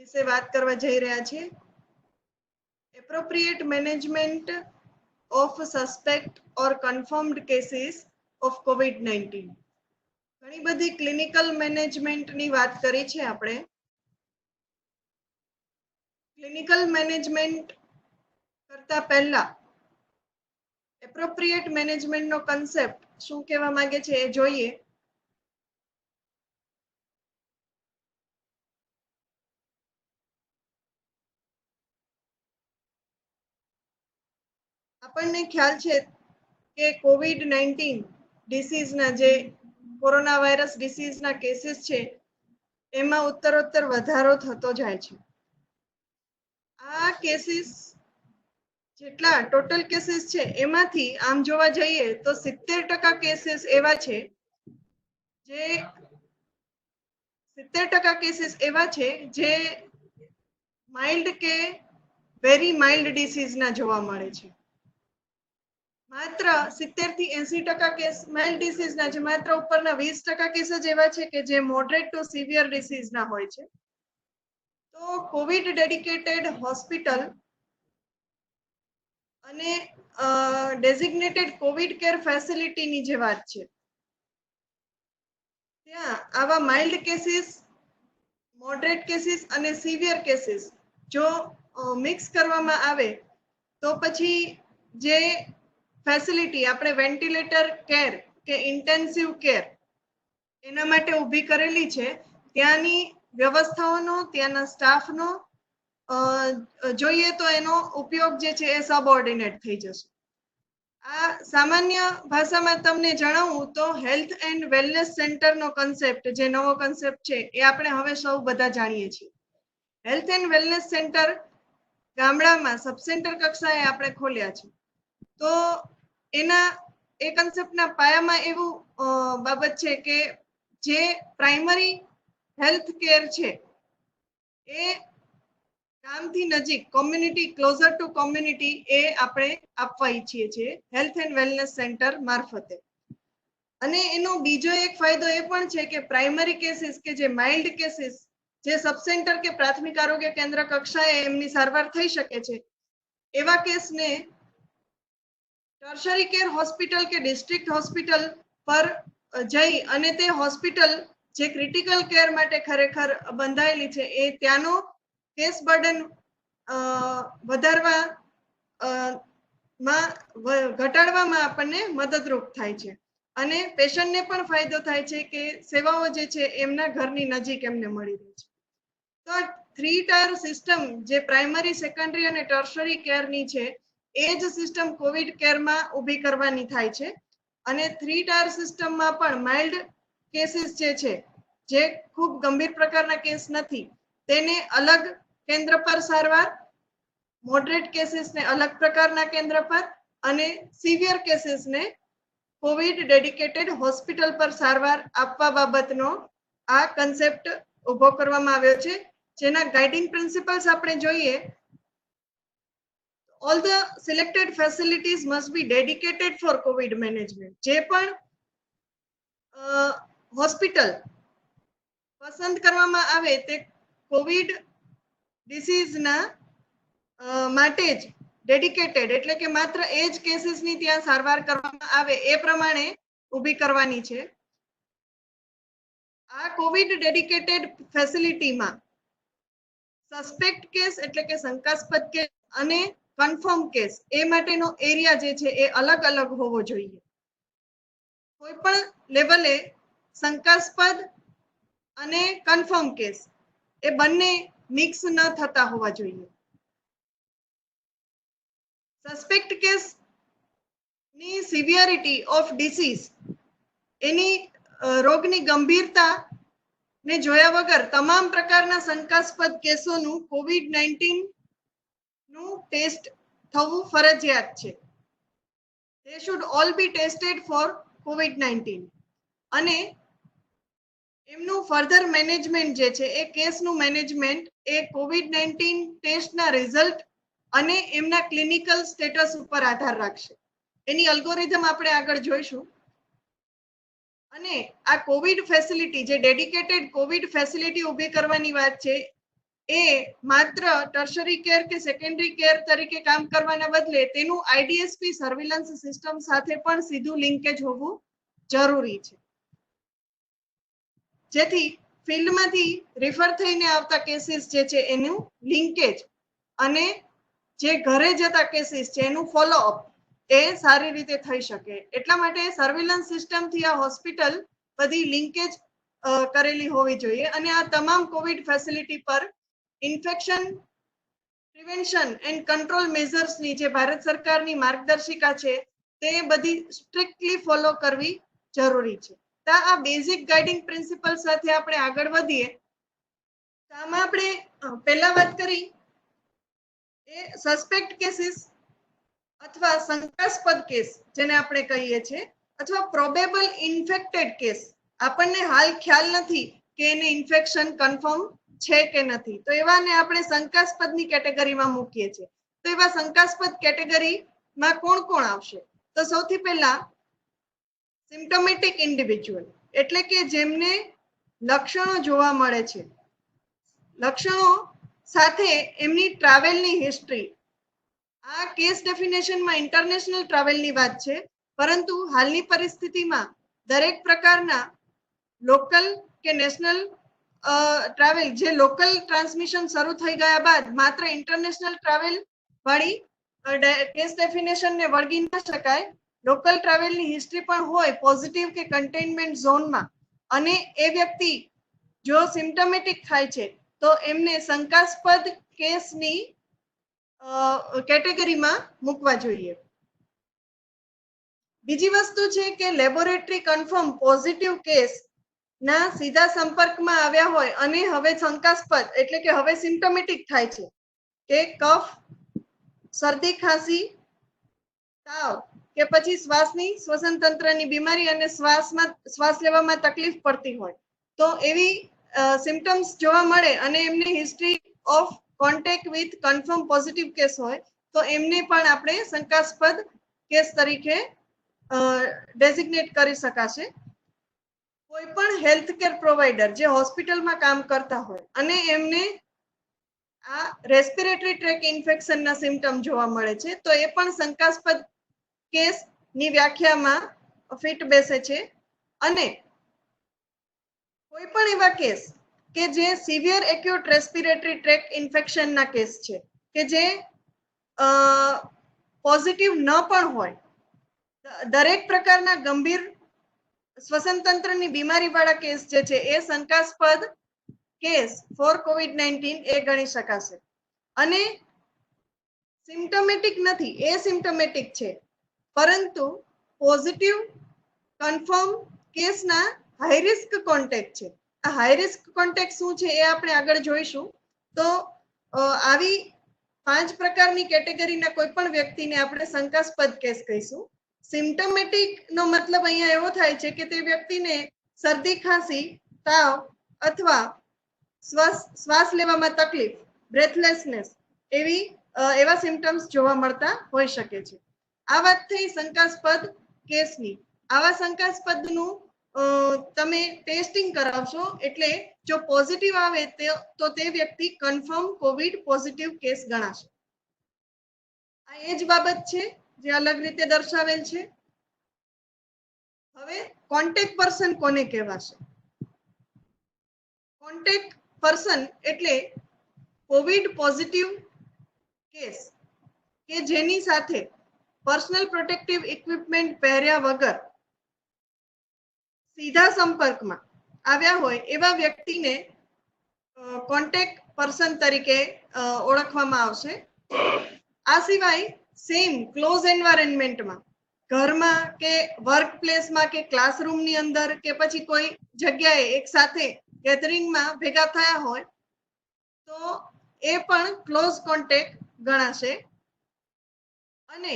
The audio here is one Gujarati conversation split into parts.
વિશે વાત કરવા જઈ રહ્યા છીએ. Appropriate management of suspect or confirmed cases of COVID-19. ઘણી બધી ક્લિનિકલ મેનેજમેન્ટની વાત કરી છે આપણે. ક્લિનિકલ મેનેજમેન્ટ કરતા પહેલા એપ્રોપ્રિએટ મેનેજમેન્ટનો કન્સેપ્ટ શું કહેવા માંગે છે એ જોઈએ. આપણને ખ્યાલ છે કે COVID-19 ડિસીઝના જે કોરોના વાયરસ ડિસીઝના કેસીસ છે એમાં ઉત્તરોત્તર વધારો થતો જાય છે. આ કેસીસ જેટલા ટોટલ કેસીસ છે એમાંથી આમ જોવા જઈએ તો 70% કેસીસ એવા છે જે 70% કેસીસ એવા છે જે માઇલ્ડ કે વેરી માઇલ્ડ ડિસીઝના જોવા મળે છે. માત્ર 70 થી 80% કેસ માઇલ્ડ ડિસીઝના છે. માત્ર ઉપરના 20% કેસ જ એવા છે કે જે મોડરેટ ટુ સિવિયર ડિસીઝના હોય છે. તો કોવિડ ડેડિકેટેડ હોસ્પિટલ અને ડેઝિગ્નેટેડ કોવિડ કેર ફેસિલિટીની જે વાત છે ત્યાં આવા માઇલ્ડ કેસીસ, મોડરેટ કેસીસ અને સિવિયર કેસીસ જો મિક્સ કરવામાં આવે તો પછી જે ફેસિલિટી આપણે વેન્ટિલેટર કેર કે ઇન્ટેન્સિવ કેર એના માટે ઊભી કરેલી છે ત્યાંની વ્યવસ્થાઓનો, ત્યાંના સ્ટાફનો જોઈએ તો એનો ઉપયોગ જે છે એ સબઓર્ડિનેટ થઈ જશે. આ સામાન્ય ભાષામાં તમને જણાવું તો હેલ્થ એન્ડ વેલનેસ સેન્ટરનો કન્સેપ્ટ, જે નવો કન્સેપ્ટ છે એ આપણે હવે સૌ બધા જાણીએ છીએ. હેલ્થ એન્ડ વેલનેસ સેન્ટર ગામડામાં સબસેન્ટર કક્ષાએ આપણે ખોલ્યા છે. તો એના એ કન્સેપ્ટના પાયામાં એવું બાબત છે કે જે પ્રાઇમરી હેલ્થ કેર છે એ ગામથી નજીક, કોમ્યુનિટી, ક્લોઝર ટુ કોમ્યુનિટી એ આપણે આપવા ઈચ્છીએ છીએ હેલ્થ એન્ડ વેલનેસ સેન્ટર મારફતે. અને એનો બીજો એક ફાયદો એ પણ છે કે પ્રાઇમરી કેસીસ કે જે માઇલ્ડ કેસીસ જે સબસેન્ટર કે પ્રાથમિક આરોગ્ય કેન્દ્ર કક્ષાએ એમની સારવાર થઈ શકે છે એવા કેસને ટર્શરી કેર હોસ્પિટલ કે ડિસ્ટ્રિક્ટ હોસ્પિટલ પર જઈ અને તે હોસ્પિટલ જે ક્રિટિકલ કેર માટે ખરેખર બંધાયેલી છે એ ત્યાંનો કેસ બર્ડન વધારવા ઘટાડવામાં આપણને મદદરૂપ થાય છે અને પેશન્ટને પણ ફાયદો થાય છે કે સેવાઓ જે છે એમના ઘરની નજીક એમને મળી રહે છે. તો 3 ટાયર સિસ્ટમ જે પ્રાઇમરી, સેકન્ડરી અને ટર્શરી કેરની છે એ જ સિસ્ટમ કોવિડ કેરમાં ઊભી કરવાની થાય છે. અને 3 ટાયર સિસ્ટમમાં પણ માઇલ્ડ કેસીસ જે છે, જે ખૂબ ગંભીર પ્રકારના કેસ નથી, તેને અલગ કેન્દ્ર પર સારવાર, મોડરેટ કેસીસને અલગ પ્રકારના કેન્દ્ર પર અને સિવિયર કેસીસને કોવિડ ડેડિકેટેડ હોસ્પિટલ પર સારવાર આપવા બાબતનો આ કન્સેપ્ટ ઉભો કરવામાં આવ્યો છે. જેના ગાઇડિંગ પ્રિન્સિપલ્સ આપણે જોઈએ, all the selected facilities must be dedicated for COVID management. જે પણ હોસ્પિટલ પસંદ કરવામાં આવે તે કોવિડ ડિસીઝના માટે જ ડેડિકેટેડ, એટલે કે માત્ર એ જ કેસીસની ત્યાં સારવાર કરવામાં આવે એ પ્રમાણે ઊભી કરવાની છે. આ કોવિડ ડેડિકેટેડ ફેસિલિટીમાં સસ્પેક્ટ કેસ એટલે કે શંકાસ્પદ કેસ અને કન્ફર્મ કેસ એ માટેનો એરિયા જે છે એ અલગ અલગ હોવો જોઈએ. કોઈ પણ લેવલે શંકાસ્પદ અને કન્ફર્મ કેસ એ બંને મિક્સ ન થતા હોવા જોઈએ. સસ્પેક્ટ કેસ ની સિવિયરિટી ઓફ ડિસીઝ, એની રોગની ગંભીરતા ને જોયા વગર તમામ પ્રકારના શંકાસ્પદ કેસોનું COVID-19 નું ટેસ્ટ થવું ફરજિયાત છે. They should all be tested for COVID-19. અને એમનું ફર્ધર મેનેજમેન્ટ જે છે એ કેસનું મેનેજમેન્ટ એ COVID-19 ટેસ્ટના રિઝલ્ટ અને એમના ક્લિનિકલ સ્ટેટસ ઉપર આધાર રાખશે. એની અલ્ગોરિધમ આપણે આગળ જોઈશું. અને આ કોવિડ ફેસિલિટી, જે ડેડિકેટેડ કોવિડ ફેસિલિટી ઊભી કરવાની વાત છે, એ માત્ર ટર્શરી કેર કે સેકન્ડરી કેર તરીકે કામ કરવાના બદલે તેનું આઈડીએસપી સર્વેલન્સ સિસ્ટમ સાથે પણ સીધું લિંકેજ હોવું જરૂરી છે, જેથી ફિલ્ડમાંથી રિફર થઈને આવતા કેસીસ જે છે એનું લિંકેજ અને જે ઘરે જતા કેસીસ છે એનું ફોલોઅપ એ સારી રીતે થઈ શકે. એટલા માટે સર્વેલન્સ સિસ્ટમથી આ હોસ્પિટલ બધી લિંકેજ કરેલી હોવી જોઈએ અને આ તમામ કોવિડ ફેસિલિટી પર ઇન્ફેક્શન પ્રિવેન્શન એન્ડ કંટ્રોલ મેઝર્સની જે ભારત સરકારની માર્ગદર્શિકા છે તે બધી સ્ટ્રિક્ટલી ફોલો કરવી જરૂરી છે. તો આ બેઝિક ગાઈડિંગ પ્રિન્સિપલ સાથે આપણે આગળ વધીએ તો આમાં આપણે પહેલા વાત કરી એ સસ્પેક્ટ કેસીસ અથવા શંકાસ્પદ કેસ જેને આપણે કહીએ છીએ અથવા પ્રોબેબલ ઇન્ફેક્ટેડ કેસ, આપણને હાલ ખ્યાલ નથી કે એને ઇન્ફેક્શન કન્ફર્મ છે કે નથી, તો એવાને આપણે શંકાસ્પદની કેટેગરીમાં મૂકીએ છીએ. તો એવા શંકાસ્પદ કેટેગરીમાં કોણ કોણ આવશે? તો સૌથી પહેલા સિમ્પટોમેટિક ઇન્ડિવિજ્યુઅલ, એટલે કે જેમને લક્ષણો જોવા મળે છે, લક્ષણો સાથે એમની ટ્રાવેલની હિસ્ટ્રી. આ કેસ ડેફિનેશનમાં ઇન્ટરનેશનલ ટ્રાવેલની વાત છે, પરંતુ હાલની પરિસ્થિતિમાં દરેક પ્રકારના લોકલ કે નેશનલ ટ્રાવેલ, જે લોકલ ટ્રાન્સમિશન શરૂ થઈ ગયા બાદ માત્ર ઇન્ટરનેશનલ ટ્રાવેલ વાળી કેસ ડેફિનેશનને વળગી ન શકાય. લોકલ ટ્રાવેલની હિસ્ટ્રી પણ હોય પોઝિટિવ કે કન્ટેનમેન્ટ ઝોનમાં અને એ વ્યક્તિ જો સિમ્પટોમેટિક થાય છે તો એમને શંકાસ્પદ કેસની કેટેગરીમાં મૂકવા જોઈએ. બીજી વસ્તુ છે કે લેબોરેટરી કન્ફર્મ પોઝિટિવ કેસ ના સીધા સંપર્કમાં આવ્યા હોય અને હવે શંકાસ્પદ એટલે કે હવે સિમ્પટોમેટિક થાય છે કે કફ, શરદી, ખાંસી, તાવ કે પછી શ્વસન તંત્રની બીમારી અને શ્વાસ લેવામાં તકલીફ પડતી હોય, તો એવી સિમ્પટમ્સ જોવા મળે અને એમને history of contact with confirm positive case હોય તો એમને પણ આપણે શંકાસ્પદ કેસ તરીકે ડેઝિગ્નેટ કરી શકાશે. કોઈ પણ હેલ્થ કેર પ્રોવાઈડર જે હોસ્પિટલમાં કામ કરતા હોય અને એમને આ રેસ્પિરેટરી ટ્રેક ઇન્ફેક્શનના સિમ્પટમ જોવા મળે છે તો એ પણ શંકાસ્પદ કેસની વ્યાખ્યામાં ફિટ બેસે છે. અને કોઈ પણ એવા કેસ કે જે સિવિયર એક્યુટ રેસ્પિરેટરી ટ્રેક ઇન્ફેક્શનના કેસ છે કે જે પોઝિટિવ ન પણ હોય, દરેક પ્રકારના ગંભીર શ્વસન તંત્રની બીમારી વાળા કેસ જે છે એ શંકાસ્પદ કેસ ફોર COVID-19 એ ગણી શકાશે. અને સિમ્પટોમેટિક નથી, એ સિમ્પટોમેટિક છે, પરંતુ પોઝિટિવ કન્ફર્મ કેસના હાઈ રિસ્ક કોન્ટેક્ટ છે. આ હાઈ રિસ્ક કોન્ટેક્ટ શું છે એ આપણે આગળ જોઈશું. તો આવી 5 પ્રકારની કેટેગરીના કોઈ પણ વ્યક્તિને આપણે શંકાસ્પદ કેસ કહીશું. સિમ્પટોમેટિક નો મતલબ અહીંયા એવો થાય છે કે તે વ્યક્તિને શરદી, ખાંસી, તાવ અથવા શ્વાસ લેવામાં તકલીફ, બ્રેથલેસનેસ એવા સિમ્પટમ્સ જોવા મળતા હોઈ શકે છે. આ વાત થઈ શંકાસ્પદ કેસની. આવા શંકાસ્પદનું તમે ટેસ્ટિંગ કરાવશો એટલે જો પોઝિટિવ આવે તો તે વ્યક્તિ કન્ફર્મ કોવિડ પોઝિટિવ કેસ ગણાશે. આ એ જ બાબત છે જે અલગ રીતે દર્શાવેલ છે. હવે કોન્ટેક્ટ પર્સન કોને કહેવાશે? કોન્ટેક્ટ પર્સન એટલે કોવિડ પોઝિટિવ કેસ કે જેની સાથે પર્સનલ પ્રોટેક્ટિવ ઇક્વિપમેન્ટ પહેર્યા વગર સીધા સંપર્કમાં આવ્યા હોય એવા વ્યક્તિને કોન્ટેક્ટ પર્સન તરીકે ઓળખવામાં આવશે. આ સિવાય સેમ ક્લોઝ એન્વાયરમેન્ટમાં, ઘરમાં કે વર્ક પ્લેસમાં કે ક્લાસરૂમની અંદર કે પછી કોઈ જગ્યાએ એક સાથે ગેધરિંગમાં ભેગા થયા હોય તો એ પણ ક્લોઝ કોન્ટેક્ટ ગણાશે. અને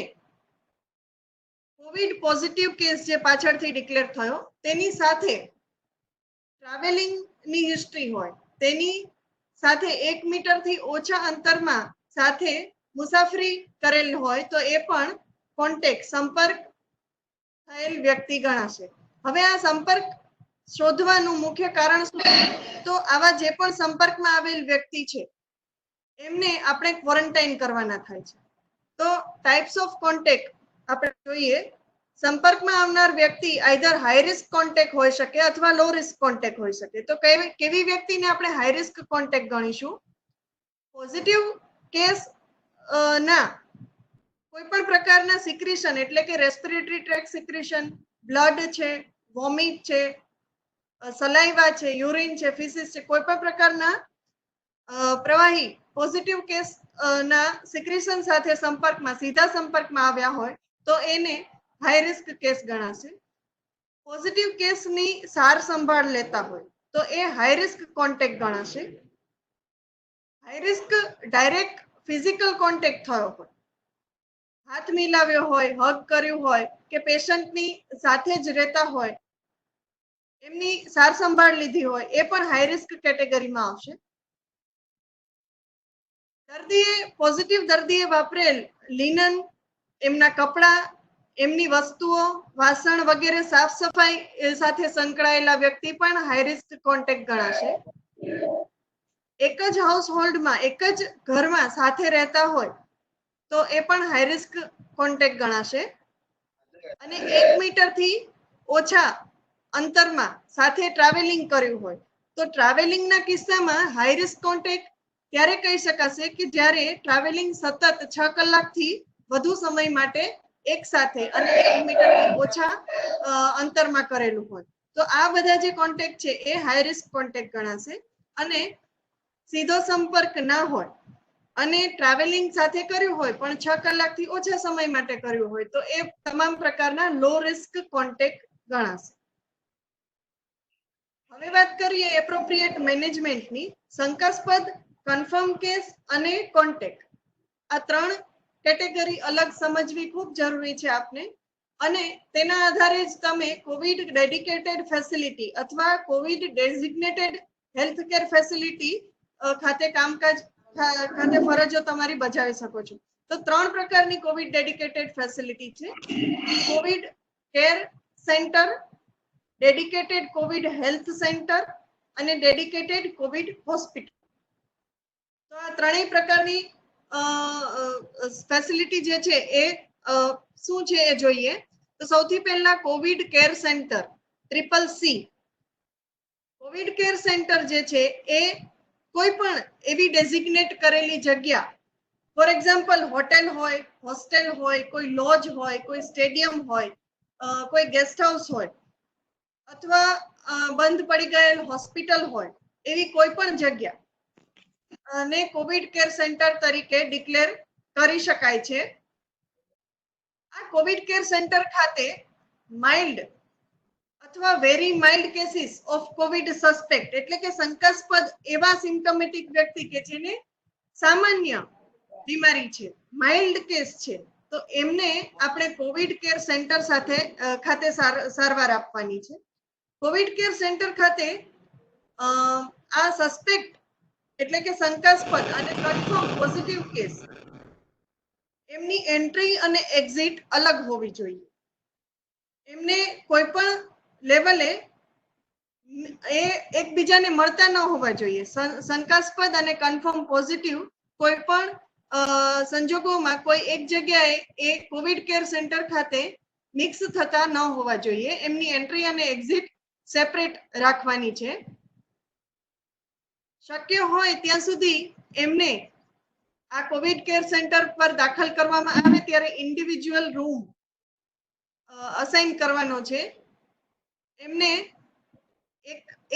કોવિડ પોઝિટિવ કેસ જે પાછળથી ડિક્લેર થયો તેની સાથે ટ્રાવેલિંગની હિસ્ટ્રી હોય, તેની સાથે 1 મીટરથી ઓછા અંતરમાં સાથે મુસાફરી કરેલ હોય તો એ પણ કોન્ટેક્ટ સંપર્ક થયેલ વ્યક્તિ ગણાશે. હવે આ સંપર્ક શોધવાનું મુખ્ય કારણ શું? તો આવા જે પણ સંપર્કમાં આવેલ વ્યક્તિ છે એમને આપણે ક્વોરન્ટાઇન કરવાના થાય છે. તો ટાઈપ્સ ઓફ કોન્ટેક્ટ આપણે જોઈએ. સંપર્કમાં આવનાર વ્યક્તિ આઈધર હાઈ રિસ્ક કોન્ટેક્ટ હોઈ શકે અથવા લો રિસ્ક કોન્ટેક્ટ હોઈ શકે. તો કેવી વ્યક્તિને આપણે હાઈ રિસ્ક કોન્ટેક્ટ ગણીશું? પોઝિટિવ કેસ ના કોઈ પણ પ્રકારના સિક્રેશન એટલે કે રેસ્પિરેટરી ટ્રેક સિક્રેશન, બ્લડ છે, વોમિટ છે, સલાઈવા છે, યુરિન છે, ફિસિસ છે, કોઈ પણ પ્રકારના પ્રવાહી પોઝિટિવ કેસ ના સિક્રેશન સાથે સીધા સંપર્કમાં આવ્યા હોય તો એને હાઈ રિસ્ક કેસ ગણાશે. પોઝિટિવ કેસની સાર સંભાળ લેતા હોય તો એ હાઈ રિસ્ક કોન્ટેક્ટ ગણાશે. High risk direct physical contact થયો હોય, હાથ મિલાવ્યો હોય, હગ કર્યું હોય કે પેશન્ટની સાથે જ રહેતા હોય, એમની સાર સંભાળ લીધી હોય, એ પણ હાઈ રિસ્ક કેટેગરીમાં આવશે. પોઝિટિવ દર્દીએ વાપરેલ લિનન, એમના કપડા, એમની વસ્તુઓ, વાસણ વગેરે સાફ સફાઈ સાથે સંકળાયેલા વ્યક્તિ પણ હાઈ રિસ્ક કોન્ટેક્ટ ગણાશે. એક જ હાઉસ હોલ્ડમાં, એક જ ઘરમાં સાથે રહેતા હોય તો એ પણ હાઈ રિસ્ક કોન્ટેક્ટ ગણાશે. અને 1 મીટરથી ઓછા અંતરમાં સાથે ટ્રાવેલિંગ કર્યું હોય તો ટ્રાવેલિંગના કિસ્સામાં હાઈ રિસ્ક કોન્ટેક્ટ ત્યારે કહી શકાશે કે જ્યારે ટ્રાવેલિંગ સતત 6 કલાકથી વધુ સમય માટે એક સાથે અને 1 મીટરથી ઓછા અંતરમાં કરેલું હોય. તો આ બધા જે કોન્ટેક્ટ છે એ હાઈ રિસ્ક કોન્ટેક્ટ ગણાશે. અને સીધો સંપર્ક ના હોય અને ટ્રાવેલિંગ સાથે કર્યું હોય પણ 6 કલાકથી ઓછા સમય માટે કર્યું હોય તો એ તમામ પ્રકારના લો રિસ્ક કોન્ટેક્ટ ગણાશે. હવે વાત કરીએ એપ્રોપ્રિએટ મેનેજમેન્ટની. શંકાસ્પદ, કન્ફર્મ કેસ અને કોન્ટેક્ટ, આ 3 કેટેગરી અલગ સમજવી ખૂબ જરૂરી છે આપને. અને તેના આધારે જ તમે કોવિડ ડેડિકેટેડ ફેસિલિટી અથવા Covid designated health care facility ખાતે કામકાજ ખાતે ફરજો તમારી બજાવી શકો છો. તો 3 પ્રકારની કોવિડ ડેડિકેટેડ ફેસિલિટી છે. Covid care centre, dedicated Covid health centre અને ડેડિકેટેડ કોવિડ હોસ્પિટલ. તો આ ત્રણેય પ્રકારની ફેસિલિટી જે છે એ શું છે એ જોઈએ. તો સૌથી પહેલા Covid care centre CCC. Covid care centre જે છે એ કોઈ પણ એવી ડેઝિગ્નેટ કરેલી જગ્યા, ફોર એક્ઝામ્પલ હોટેલ હોય, હોસ્ટેલ હોય, કોઈ લોજ હોય, કોઈ સ્ટેડિયમ હોય, કોઈ ગેસ્ટ હાઉસ હોય અથવા બંધ પડી ગયેલ હોસ્પિટલ હોય, એવી કોઈ પણ જગ્યા અને કોવિડ કેર સેન્ટર તરીકે ડિક્લેર કરી શકાય છે. આ કોવિડ કેર સેન્ટર ખાતે માઇલ્ડ અથવા very mild cases of Covid suspect એટલે કે શંકાસ્પદ એવા સિમ્પટોમેટિક વ્યક્તિ કે જેને સામાન્ય બીમારી છે, માઇલ્ડ કેસ છે, તો એમને આપણે કોવિડ કેર સેન્ટર ખાતે સારવાર આપવાની છે. કોવિડ કેર સેન્ટર ખાતે આ સસ્પેક્ટ એટલે કે શંકાસ્પદ અને કન્ફર્મ પોઝિટિવ કેસ, એમની એન્ટ્રી અને એક્ઝિટ અલગ હોવી જોઈએ. એમને કોઈ પણ લેવલે એ એકબીજાને મળતા ન હોવા જોઈએ. શંકાસ્પદ અને કન્ફર્મ પોઝિટિવ કોઈ પણ સંજોગોમાં કોઈ એક જગ્યાએ એ કોવિડ કેર સેન્ટર ખાતે મિક્સ થતા ન હોવા જોઈએ. એમની એન્ટ્રી અને એક્ઝિટ સેપરેટ રાખવાની છે. શક્ય હોય ત્યાં સુધી એમને આ કોવિડ કેર સેન્ટર પર દાખલ કરવામાં આવે ત્યારે ઇન્ડિવિજ્યુઅલ રૂમ અસાઇન કરવાનો છે. એમને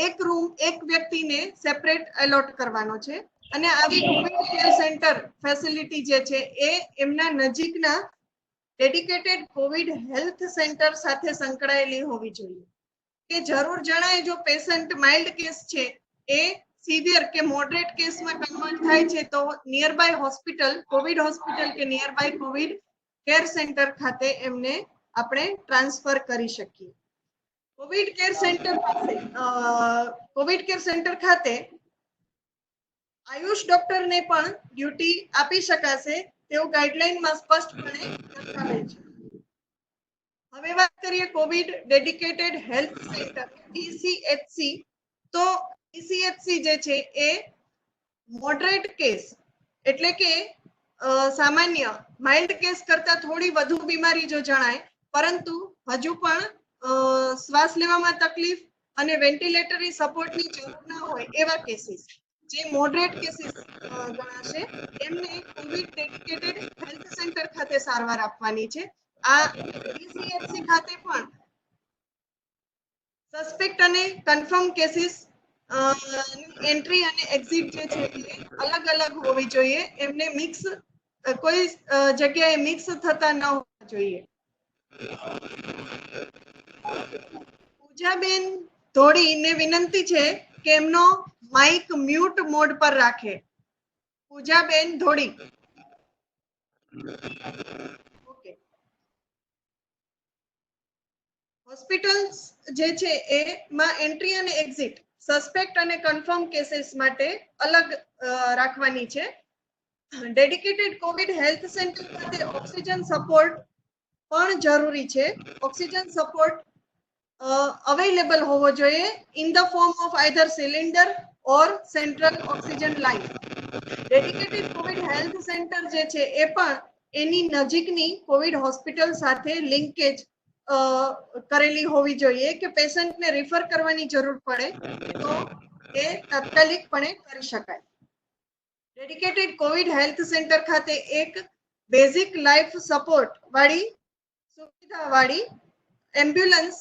એક રૂમ એક વ્યક્તિને સેપરેટ એલોટ કરવાનો છે. અને આવી કોવિડ કેર સેન્ટર ફેસિલિટી જે છે એ એમના નજીકના ડેડિકેટેડ કોવિડ હેલ્થ સેન્ટર સાથે સંકળાયેલી હોવી જોઈએ. કે જરૂર જણાય જો પેશન્ટ માઇલ્ડ કેસ છે એ સિવિયર કે મોડરેટ કેસમાં કન્વર્ટ થાય છે તો nearby hospital, Covid hospital કે nearby Covid care centre ખાતે એમને આપણે ટ્રાન્સફર કરી શકીએ. કોવિડ કેર સેન્ટર ખાતે આયુષ ડોક્ટરને પણ ડ્યુટી આપી શકાશે તેવું ગાઈડલાઈનમાં સ્પષ્ટપણે દર્શાવેલ છે. હવે વાત કરીએ Covid dedicated health centre ECHC. તો ECHC જે છે એ મોડરેટ કેસ એટલે કે સામાન્ય માઇલ્ડ કેસ કરતા થોડી વધુ બીમારી જો જણાય, પરંતુ હજુ પણ શ્વાસ લેવામાં તકલીફ અને વેન્ટિલેટરી સપોર્ટની જરૂર ના હોય એવા કેસીસ, જે મોડરેટ કેસીસ ગણાશે, એમને કોવિડ ડેડિકેટેડ હેલ્થ સેન્ટર ખાતે સારવાર આપવાની છે. આ ડીસીએચસી ખાતે પણ સસ્પેક્ટ અને કન્ફર્મ કેસીસ એન્ટ્રી અને એક્ઝિટ જે છે એ અલગ અલગ હોવી જોઈએ. એમને મિક્સ કોઈ જગ્યાએ મિક્સ થતા ન હોવા જોઈએ. પૂજાબેન ધોડીને વિનંતી છે કે એમનો માઇક મ્યુટ મોડ પર રાખે. પૂજાબેન ધોડી. ઓકે. હોસ્પિટલ્સ જે છે એમાં એન્ટ્રી અને એક્ઝિટ સસ્પેક્ટ અને કન્ફર્મ કેસીસ માટે અલગ રાખવાની છે. ડેડિકેટેડ કોવિડ હેલ્થ સેન્ટર ખાતે ઓક્સિજન સપોર્ટ પણ જરૂરી છે. ઓક્સિજન સપોર્ટ અવેલેબલ હોવો જોઈએ in the form of either cylinder or central oxygen line. Dedicated Covid health centre જે છે એ પણ એની નજીકની કોવિડ હોસ્પિટલ સાથે લિંકેજ કરેલી હોવી જોઈએ કે પેશન્ટને રિફર કરવાની જરૂર પડે તો એ તાત્કાલિકપણે કરી શકાય. ડેડિકેટેડ કોવિડ હેલ્થ સેન્ટર ખાતે એક બેઝિક લાઈફ સપોર્ટ વાળી સુવિધા વાળી એમ્બ્યુલન્સ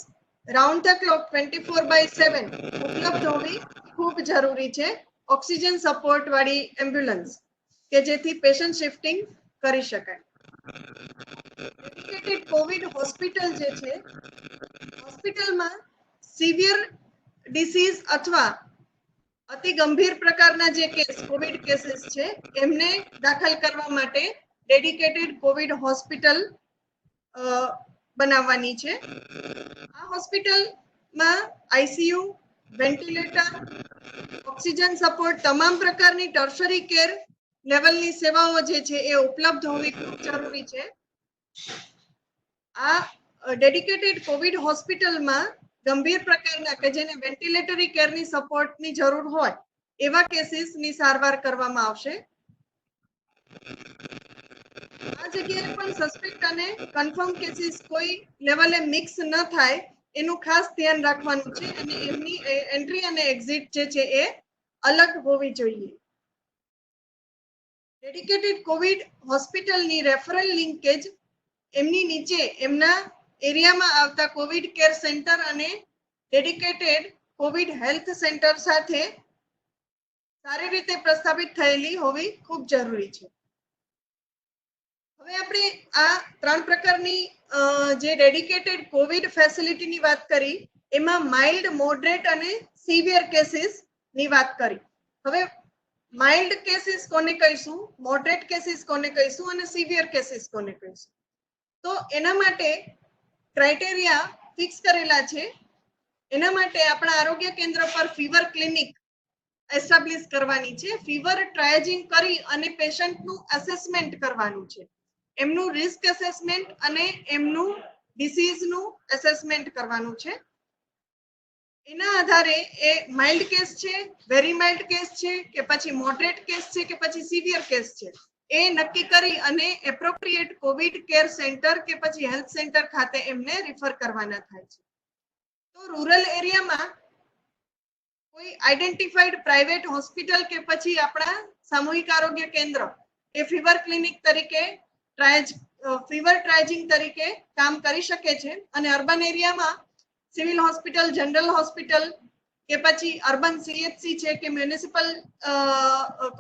રાઉન્ડ ધ ક્લોક 24/7 ઉપલબ્ધ હોવી ખૂબ જરૂરી છે. ઓક્સિજન સપોર્ટ વાળી એમ્બ્યુલન્સ કે જેથી પેશન્ટ શિફ્ટિંગ કરી શકાય. ડેડિકેટેડ કોવિડ હોસ્પિટલ જે છે, હોસ્પિટલમાં સિવિયર ડિસીઝ અથવા અતિ ગંભીર પ્રકારના જે કેસ કોવિડ કેસીસ છે એમને દાખલ કરવા માટે ડેડિકેટેડ કોવિડ હોસ્પિટલ બનાવવાની છે. આ હોસ્પિટલમાં આઈસીયુ, વેન્ટિલેટર, ઓક્સિજન સપોર્ટ તમામ પ્રકારની ટર્શરી કેર લેવલની સેવાઓ જે છે એ ઉપલબ્ધ હોવી ખૂબ જરૂરી છે. આ ડેડિકેટેડ કોવિડ હોસ્પિટલમાં ગંભીર પ્રકારના કે જેને વેન્ટિલેટરી કેરની સપોર્ટની જરૂર હોય એવા કેસીસની સારવાર કરવામાં આવશે. આ જગ્યાએ પણ સસ્પેક્ટ અને કન્ફર્મ કેસીસ કોઈ લેવલે મિક્સ ન થાય એનું ખાસ ધ્યાન રાખવાનું છે અને એમની એન્ટ્રી અને એક્ઝિટ જે છે એ અલગ હોવી જોઈએ. ડેડિકેટેડ કોવિડ હોસ્પિટલની રેફરલ લિંકેજ એમની નીચે એમના એરિયામાં આવતા કોવિડ કેર સેન્ટર અને ડેડિકેટેડ કોવિડ હેલ્થ સેન્ટર સાથે સારી રીતે પ્રસ્થાપિત થયેલી હોવી ખૂબ જરૂરી છે. હવે આપણે આ ત્રણ પ્રકારની જે ડેડિકેટેડ કોવિડ ફેસિલિટીની વાત કરી એમાં માઇલ્ડ, મોડરેટ અને સિવિયર કેસીસ ની વાત કરી. હવે માઇલ્ડ કેસીસ કોને કહીશું, મોડરેટ કેસીસ કોને કહીશું અને સિવિયર કેસીસ કોને કહીશું, તો એના માટે ક્રાઇટેરિયા ફિક્સ કરેલા છે. એના માટે આપણા આરોગ્ય કેન્દ્ર પર ફીવર ક્લિનિક એસ્ટાબ્લિશ કરવાની છે. ફીવર ટ્રાયજિંગ કરી અને પેશન્ટનું એસેસમેન્ટ કરવાનું છે. એમનું રિસ્ક એસેસમેન્ટ અને એમનું ડિસીઝનું એસેસમેન્ટ કરવાનું છે. એના આધારે એ માઇલ્ડ કેસ છે, વેરી માઇલ્ડ કેસ છે કે પછી મોડરેટ કેસ છે કે પછી સિવિયર કેસ છે એ નક્કી કરી અને એપ્રોપ્રિએટ કોવિડ કેર સેન્ટર કે પછી હેલ્થ સેન્ટર ખાતે એમને રિફર કરવાના થાય છે. તો રૂરલ એરિયામાં કોઈ આઈડેન્ટિફાઈડ પ્રાઇવેટ હોસ્પિટલ કે પછી આપણા સામૂહિક આરોગ્ય કેન્દ્ર એ ફીવર ક્લિનિક તરીકે ફીવર ટ્રાયજિંગ તરીકે કામ કરી શકે છે અને અર્બન એરિયામાં સિવિલ હોસ્પિટલ, જનરલ હોસ્પિટલ કે પછી અર્બન સીએચસી છે કે મ્યુનિસિપલ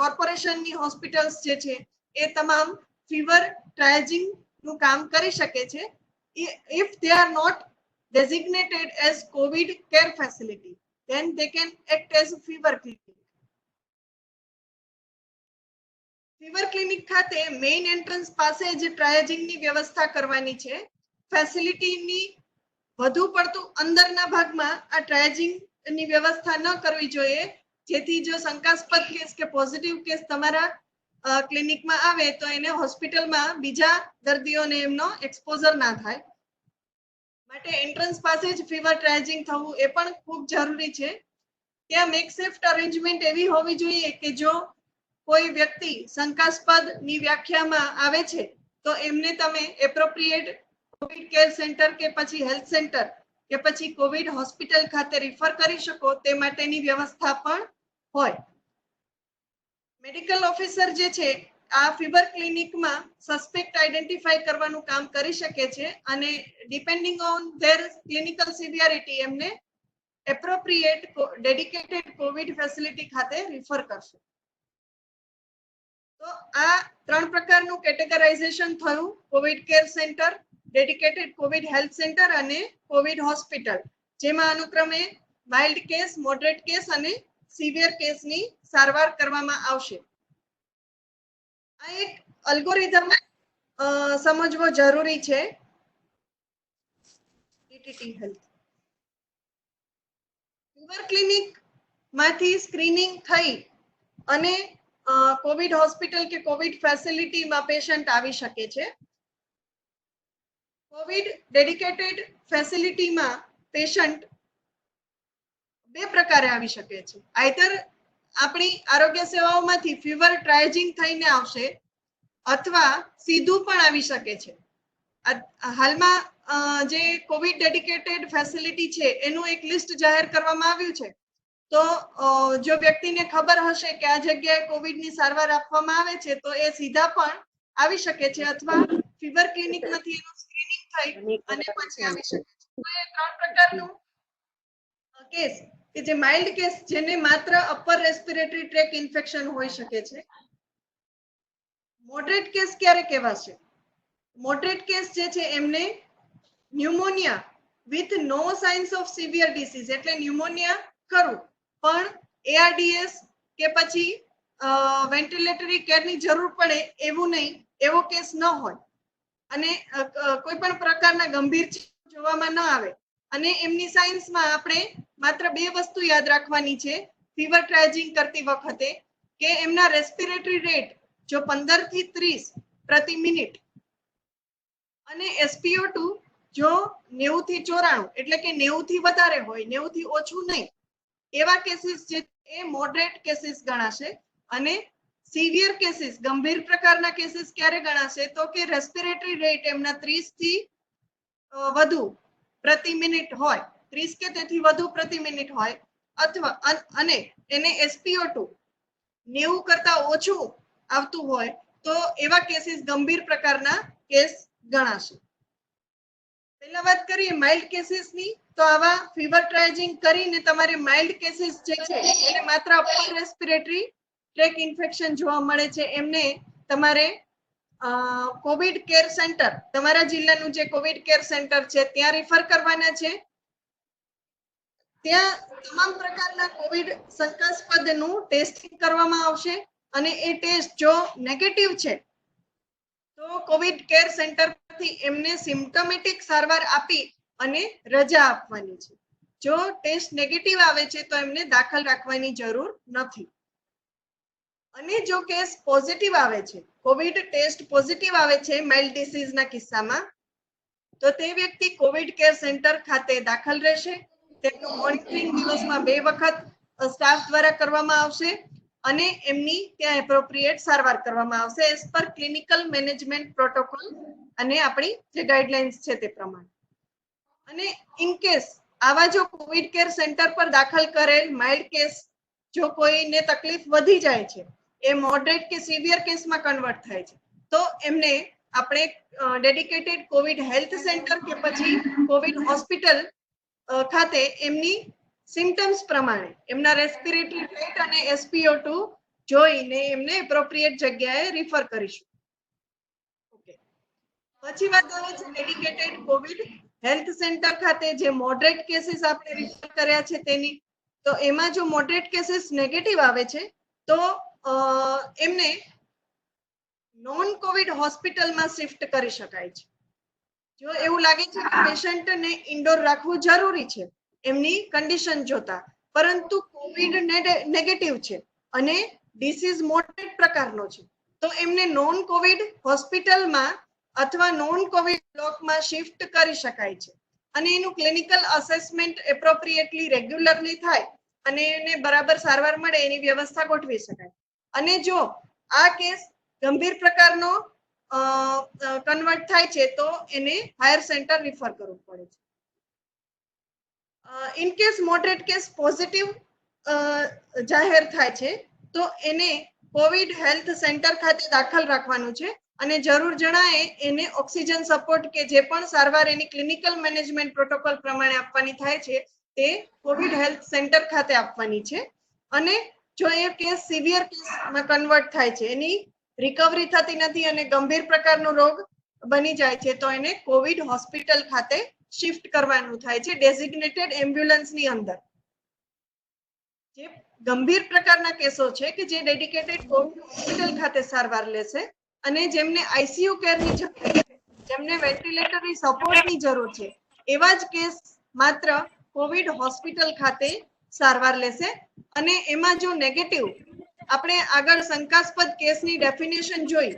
કોર્પોરેશનની હોસ્પિટલ્સ જે છે એ તમામ ફીવર ટ્રાયજિંગ નું કામ કરી શકે છે if they are not designated as COVID care facility, then they can act as a fever clinic. Fever clinic ખાતે મેઇન એન્ટ્રન્સ પાસે જ ટ્રાયજિંગની વ્યવસ્થા કરવાની છે. ફેસિલિટીની વધુ પડતું અંદરના ભાગમાં આ ટ્રાયજિંગની વ્યવસ્થા ન કરવી જોઈએ, જેથી જો શંકાસ્પદ કેસ કે પોઝિટિવ કેસ તમારા ક્લિનિકમાં આવે તો એને હોસ્પિટલમાં બીજા દર્દીઓને એમનો એક્સપોઝર ના થાય. માટે એન્ટ્રન્સ પાસે જ ફીવર ટ્રાયજિંગ થવું એ પણ ખૂબ જરૂરી છે. ત્યાં મેકસેફ્ટ અરેન્જમેન્ટ એવી હોવી જોઈએ કે જો કોઈ વ્યક્તિ શંકાસ્પદ ની વ્યાખ્યામાં આવે છે તો એમને તમે એપ્રોપ્રિએટ કોવિડ કેર સેન્ટર કે પછી હેલ્થ સેન્ટર કે પછી કોવિડ હોસ્પિટલ ખાતે રિફર કરી શકો તે માટેની વ્યવસ્થા પણ હોય. મેડિકલ ઓફિસર જે છે આ ફીવર ક્લિનિકમાં સસ્પેક્ટ આઈડેન્ટિફાઈ કરવાનું કામ કરી શકે છે અને depending on there clinical severity એમને એપ્રોપ્રિએટ ડેડિકેટેડ કોવિડ ફેસિલિટી ખાતે રિફર કરશે. તો આ 3 પ્રકારનું કેટેગરાઇઝેશન થયું: Covid care centre, dedicated Covid health centre અને કોવિડ હોસ્પિટલ, જેમાં અનુક્રમે માઇલ્ડ કેસ, મોડરેટ કેસ અને સિવિયર કેસની સારવાર કરવામાં આવશે. આ એક અલ્ગોરિધમ સમજવો જરૂરી છે. ટીટીટી હેલ્થ ફીવર ક્લિનિક માંથી સ્ક્રીનિંગ થઈ અને કોવિડ હોસ્પિટલ કે કોવિડ ફેસિલિટીમાં પેશન્ટ આવી શકે છે. કોવિડ ડેડિકેટેડ ફેસિલિટીમાં પેશન્ટ 2 પ્રકારે આવી શકે છે. આઈધર આપણી આરોગ્ય સેવાઓમાંથી ફીવર ટ્રાયજિંગ થઈને આવશે અથવા સીધું પણ આવી શકે છે. હાલમાં જે કોવિડ ડેડિકેટેડ ફેસિલિટી છે એનું એક લિસ્ટ જાહેર કરવામાં આવ્યું છે. તો જો વ્યક્તિને ખબર હશે કે આ જગ્યાએ કોવિડની સારવાર આપવામાં આવે છે તો એ સીધા પણ આવી શકે છે અથવા ફીવર ક્લિનિકમાંથી એનું સ્ક્રીનિંગ થઈ અને પછી આવી શકે છે. તો એ 3 પ્રકારનું કેસ કે જે માઇલ્ડ કેસ, જેને માત્ર અપર રેસ્પિરેટરી ટ્રેક ઇન્ફેક્શન હોઈ શકે છે. મોડરેટ કેસ ક્યારે કહેવાશે? મોડરેટ કેસ જે છે એમને pneumonia with no signs of severe disease, એટલે ન્યુમોનિયા ખરું પણ એઆરડીએસ કે પછી વેન્ટિલેટરી કેરની જરૂર પડે એવું નહીં, એવો કેસ ન હોય અને કોઈ પણ પ્રકારના ગંભીર જોવામાં ન આવે અને એમની સાયન્સમાં આપણે માત્ર 2 વસ્તુ યાદ રાખવાની છે ફીવર ટ્રાયજિંગ કરતી વખતે, કે એમના રેસ્પિરેટરી રેટ જો 15 થી 30 પ્રતિ મિનિટ અને SpO2 જો 90 થી 94, એટલે કે 90 થી વધારે હોય, 90 થી ઓછું નહીં, એવા કેસીસ જે એ મોડરેટ કેસીસ ગણાશે. અને સિવિયર કેસીસ, ગંભીર પ્રકારના કેસીસ ક્યારે ગણાશે? તો કે રેસ્પિરેટરી રેટ એમના 30 થી વધુ પ્રતિ મિનિટ હોય, 30 કે તેથી વધુ પ્રતિ મિનિટ હોય અથવા અને એને SpO2 90 કરતા ઓછું આવતું હોય તો એવા કેસીસ ગંભીર પ્રકારના કેસ ગણાશે. પહેલા વાત કરીએ માઇલ્ડ કેસીસની. તો આવા ફીવર ટ્રાયજિંગ કરીને તમારે માઇલ્ડ કેસીસ જે છે એને માત્ર અપર રેસ્પિરેટરી ટ્રેક ઇન્ફેક્શન જોવા મળે છે, એમને તમારે કોવિડ કેર સેન્ટર, તમારા જિલ્લાનું જે કોવિડ કેર સેન્ટર છે ત્યાં રિફર કરવાના છે. ત્યાં તમામ પ્રકારના કોવિડ શંકાસ્પદનું ટેસ્ટિંગ કરવામાં આવશે અને એ ટેસ્ટ જો નેગેટિવ છે તો કોવિડ કેર સેન્ટર પરથી એમને સિમ્પ્ટોમેટિક સારવાર આપી અને રજા આપવાની છે. જો ટેસ્ટ નેગેટિવ આવે છે તો એમને દાખલ રાખવાની જરૂર નથી. અને જો કેસ પોઝિટિવ આવે છે, કોવિડ ટેસ્ટ પોઝિટિવ આવે છે માઇલ્ડ ડિસીઝના કિસ્સામાં, તો તે વ્યક્તિ કોવિડ કેર સેન્ટર ખાતે દાખલ રહેશે. તેમનું મોનિટરિંગ દિવસમાં 2 વખત સ્ટાફ દ્વારા કરવામાં આવશે અને એમની ત્યાં એપ્રોપ્રિએટ સારવાર કરવામાં આવશે as per clinical management protocol અને આપણી જે ગાઈડલાઇન્સ છે તે પ્રમાણે. અને ઇન કેસ આવા જો કોવિડ કેર સેન્ટર પર દાખલ કરેલ માઇલ્ડ કેસ જો કોઈને તકલીફ વધી જાય છે, એ મોડરેટ કે સિવિયર કેસમાં કન્વર્ટ થાય છે, તો એમને આપણે ડેડિકેટેડ કોવિડ હેલ્થ સેન્ટર કે પછી કોવિડ હોસ્પિટલ ખાતે એમની સિમ્ટમ્સ પ્રમાણે એમના રેસ્પિરેટરી રેટ અને SpO2 જોઈને એમને એપ્રોપ્રિએટ જગ્યાએ રિફર કરીશું. ઓકે, પછી વાત આવે છે ડેડિકેટેડ કોવિડ હેલ્થ સેન્ટર ખાતે જે મોડરેટ કેસીસ આપણે રિફર કર્યા છે તેની. તો એમાં જો મોડરેટ કેસીસ નેગેટિવ આવે છે તો એમને નોન કોવિડ હોસ્પિટલમાં શિફ્ટ કરી શકાય છે. જો એવું લાગે છે કે પેશન્ટને ઇન્ડોર રાખવું જરૂરી છે એમની કન્ડિશન જોતા, પરંતુ કોવિડ નેગેટિવ છે અને ડિસીઝ મોડરેટ પ્રકારનો છે, તો એમને નોન કોવિડ હોસ્પિટલમાં અથવા નોન કોવિડ બ્લોકમાં શિફ્ટ કરી શકાય છે અને એનું ક્લિનિકલ અસેસમેન્ટ એપ્રોપ્રિએટલી રેગ્યુલરલી થાય અને એને બરાબર સારવાર મળે એની વ્યવસ્થા ગોઠવી શકાય. અને જો આ કેસ ગંભીર પ્રકારનો કન્વર્ટ થાય છે તો એને હાયર સેન્ટર રિફર કરવું પડે છે. In case moderate case positive જાહેર થાય છે તો એને કોવિડ હેલ્થ સેન્ટર ખાતે દાખલ રાખવાનું છે અને જરૂર જણાય એને ઓક્સિજન સપોર્ટ કે જે પણ સારવાર એની ક્લિનિકલ મેનેજમેન્ટ પ્રોટોકોલ પ્રમાણે આપવાની થાય છે તે કોવિડ હેલ્થ સેન્ટર ખાતે આપવાની છે. અને જો એ કેસ સિવિયર કેસમાં કન્વર્ટ થાય છે, એની રિકવરી થતી નથી અને ગંભીર પ્રકારનો રોગ બની જાય છે તો એને કોવિડ હોસ્પિટલ ખાતે શિફ્ટ કરવાનું થાય છે ડેઝિગ્નેટેડ એમ્બ્યુલન્સની અંદર. જે ગંભીર પ્રકારના કેસો છે કે જે ડેડિકેટેડ કોવિડ હોસ્પિટલ ખાતે સારવાર લેશે અને જેમને આઈસીયુ કેરની જરૂર છે, જેમને વેન્ટિલેટરની સપોર્ટની જરૂર છે, એવા જ કેસ માત્ર કોવિડ હોસ્પિટલ ખાતે સારવાર લેશે. અને એમાં જો નેગેટિવ, આપણે આગળ શંકાસ્પદ કેસની ડેફિનેશન જોઈ,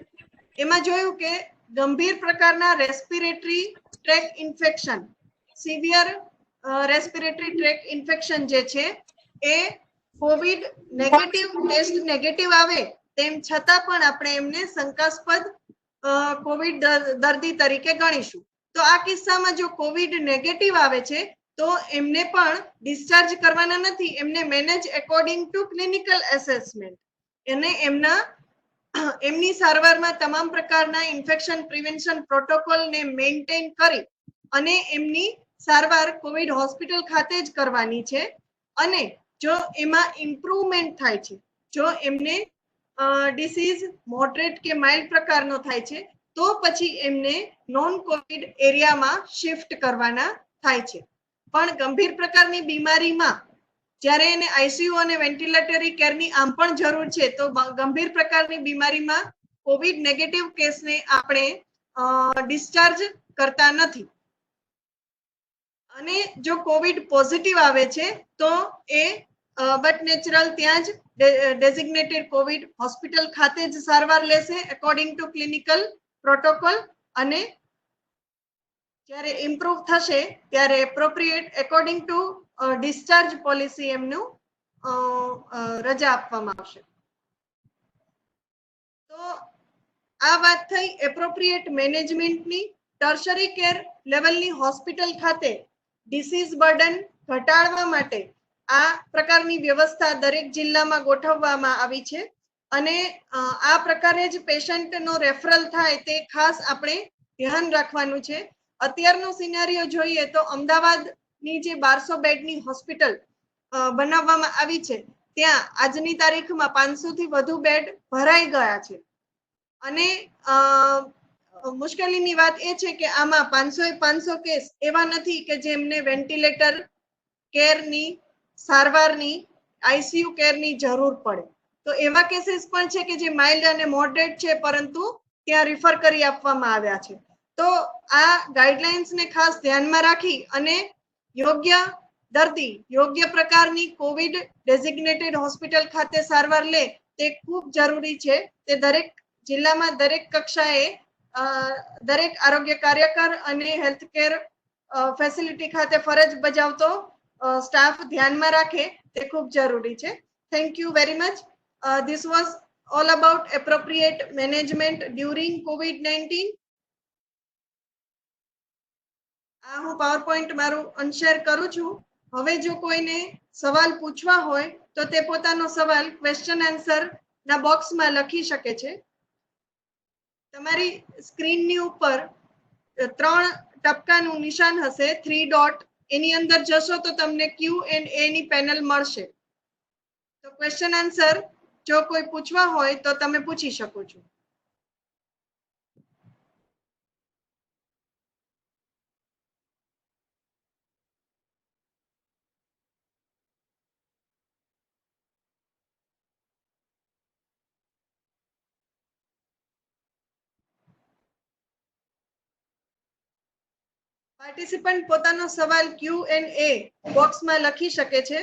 એમાં જોયું કે ગંભીર પ્રકારના respiratory track infection, severe respiratory track infection જે છે એ કોવિડ નેગેટિવ ટેસ્ટ નેગેટિવ આવે તેમ છતાં પણ આપણે એમને શંકાસ્પદ કોવિડ દર્દી તરીકે ગણીશું. તો આ કિસ્સામાં જો કોવિડ નેગેટિવ આવે છે તો એમને પણ ડિસ્ચાર્જ કરવાના નથી, એમને manage according to clinical assessment. એને એમની સારવારમાં તમામ પ્રકારના ઇન્ફેક્શન પ્રિવેન્શન પ્રોટોકોલને મેન્ટેન કરી અને એમની સારવાર કોવિડ હોસ્પિટલ ખાતે જ કરવાની છે. અને જો એમાં ઇમ્પ્રુવમેન્ટ થાય છે, જો એમને ડિસીઝ મોડરેટ કે માઇલ્ડ પ્રકારનો થાય છે તો પછી એમને નોન કોવિડ એરિયામાં શિફ્ટ કરવાના થાય છે. પણ ગંભીર પ્રકારની બીમારીમાં જ્યારે એને આઈસીયુ અને વેન્ટિલેટરી કેરની આમ પણ જરૂર છે તો ગંભીર પ્રકારની બીમારીમાં કોવિડ નેગેટિવ કેસને આપણે ડિસ્ચાર્જ કરતા નથી. અને જો કોવિડ પોઝિટિવ આવે છે તો એ બટ નેચરલ ત્યાં જ ડેઝિગ્નેટેડ કોવિડ હોસ્પિટલ ખાતે જ સારવાર લેશે અકોર્ડિંગ ટુ ક્લિનિકલ પ્રોટોકોલ. અને જ્યારે ઇમ્પ્રુવ થશે ત્યારે appropriate according to discharge policy એમનું રજા આપવામાં આવશે. તો આ વાત થઈ એપ્રોપ્રિએટ મેનેજમેન્ટની. ટર્શરી કેર લેવલની હોસ્પિટલ ખાતે ડિસીઝ બર્ડન ઘટાડવા માટે આ પ્રકારની વ્યવસ્થા દરેક જિલ્લામાં ગોઠવવામાં આવી છે. અને આ પ્રકારે જ પેશન્ટનો રેફરલ થાય તે ખાસ આપણે ધ્યાન રાખવાનું છે. અત્યારનો સિનારીઓ જોઈએ તો અમદાવાદની જે 1200 બેડની હોસ્પિટલ બનાવવામાં આવી છે ત્યાં આજની તારીખમાં 500 થી વધુ બેડ ભરાઈ ગયા છે. અને મુશ્કેલીની વાત એ છે કે આમાં 500 કેસ એવા નથી કે જેમને વેન્ટિલેટર કેરની, સારવારની, આઈસીયુ કેરની જરૂર પડે. તો એવા કેસીસ પણ છે કે જે માઇલ્ડ અને મોડરેટ છે પરંતુ ત્યાં રિફર કરી આપવામાં આવ્યા છે. તો આ ગાઈડલાઇન્સને ખાસ ધ્યાનમાં રાખી અને યોગ્ય દર્દી યોગ્ય પ્રકારની કોવિડ ડેઝિગ્નેટેડ હોસ્પિટલ ખાતે સારવાર લે તે ખૂબ જરૂરી છે. તે દરેક જિલ્લામાં દરેક કક્ષાએ દરેક આરોગ્ય કાર્યકર અને હેલ્થકેર ફેસિલિટી ખાતે ફરજ બજાવતો સ્ટાફ ધ્યાનમાં રાખે તે ખૂબ જરૂરી છે. Thank you very much. This was all about appropriate management during COVID-19. આ હું પાવરપોઈન્ટ મારું અનશેર કરું છું. હવે જો કોઈને સવાલ પૂછવા હોય તો તે પોતાનો સવાલ ક્વેશ્ચન આન્સર ના બોક્સમાં લખી શકે છે. તમારી સ્ક્રીનની ઉપર 3 ટપકાનું નિશાન હશે, 3 ડોટ. એની અંદર જશો તો તમને Q&A ની પેનલ મળશે. તો ક્વેશ્ચન આન્સર જો કોઈ પૂછવા હોય તો તમે પૂછી શકો છો. પાર્ટિસિપન્ટ પોતાનો સવાલ Q&A બોક્સમાં લખી શકે છે.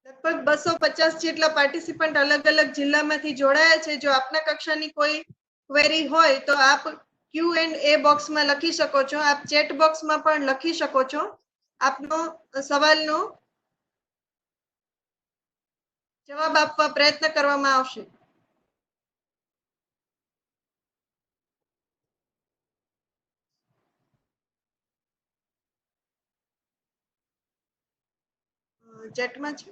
લગભગ 250 જેટલા પાર્ટિસિપન્ટ અલગ અલગ જિલ્લામાંથી જોડાયા છે. જો આપના કક્ષાની કોઈ ક્વેરી હોય તો આપ Q&A બોક્સમાં લખી શકો છો. આપ ચેટ બોક્સમાં પણ લખી શકો છો. આપનો સવાલનો જવાબ આપવા પ્રયત્ન કરવામાં આવશે. ચેટમાં છે.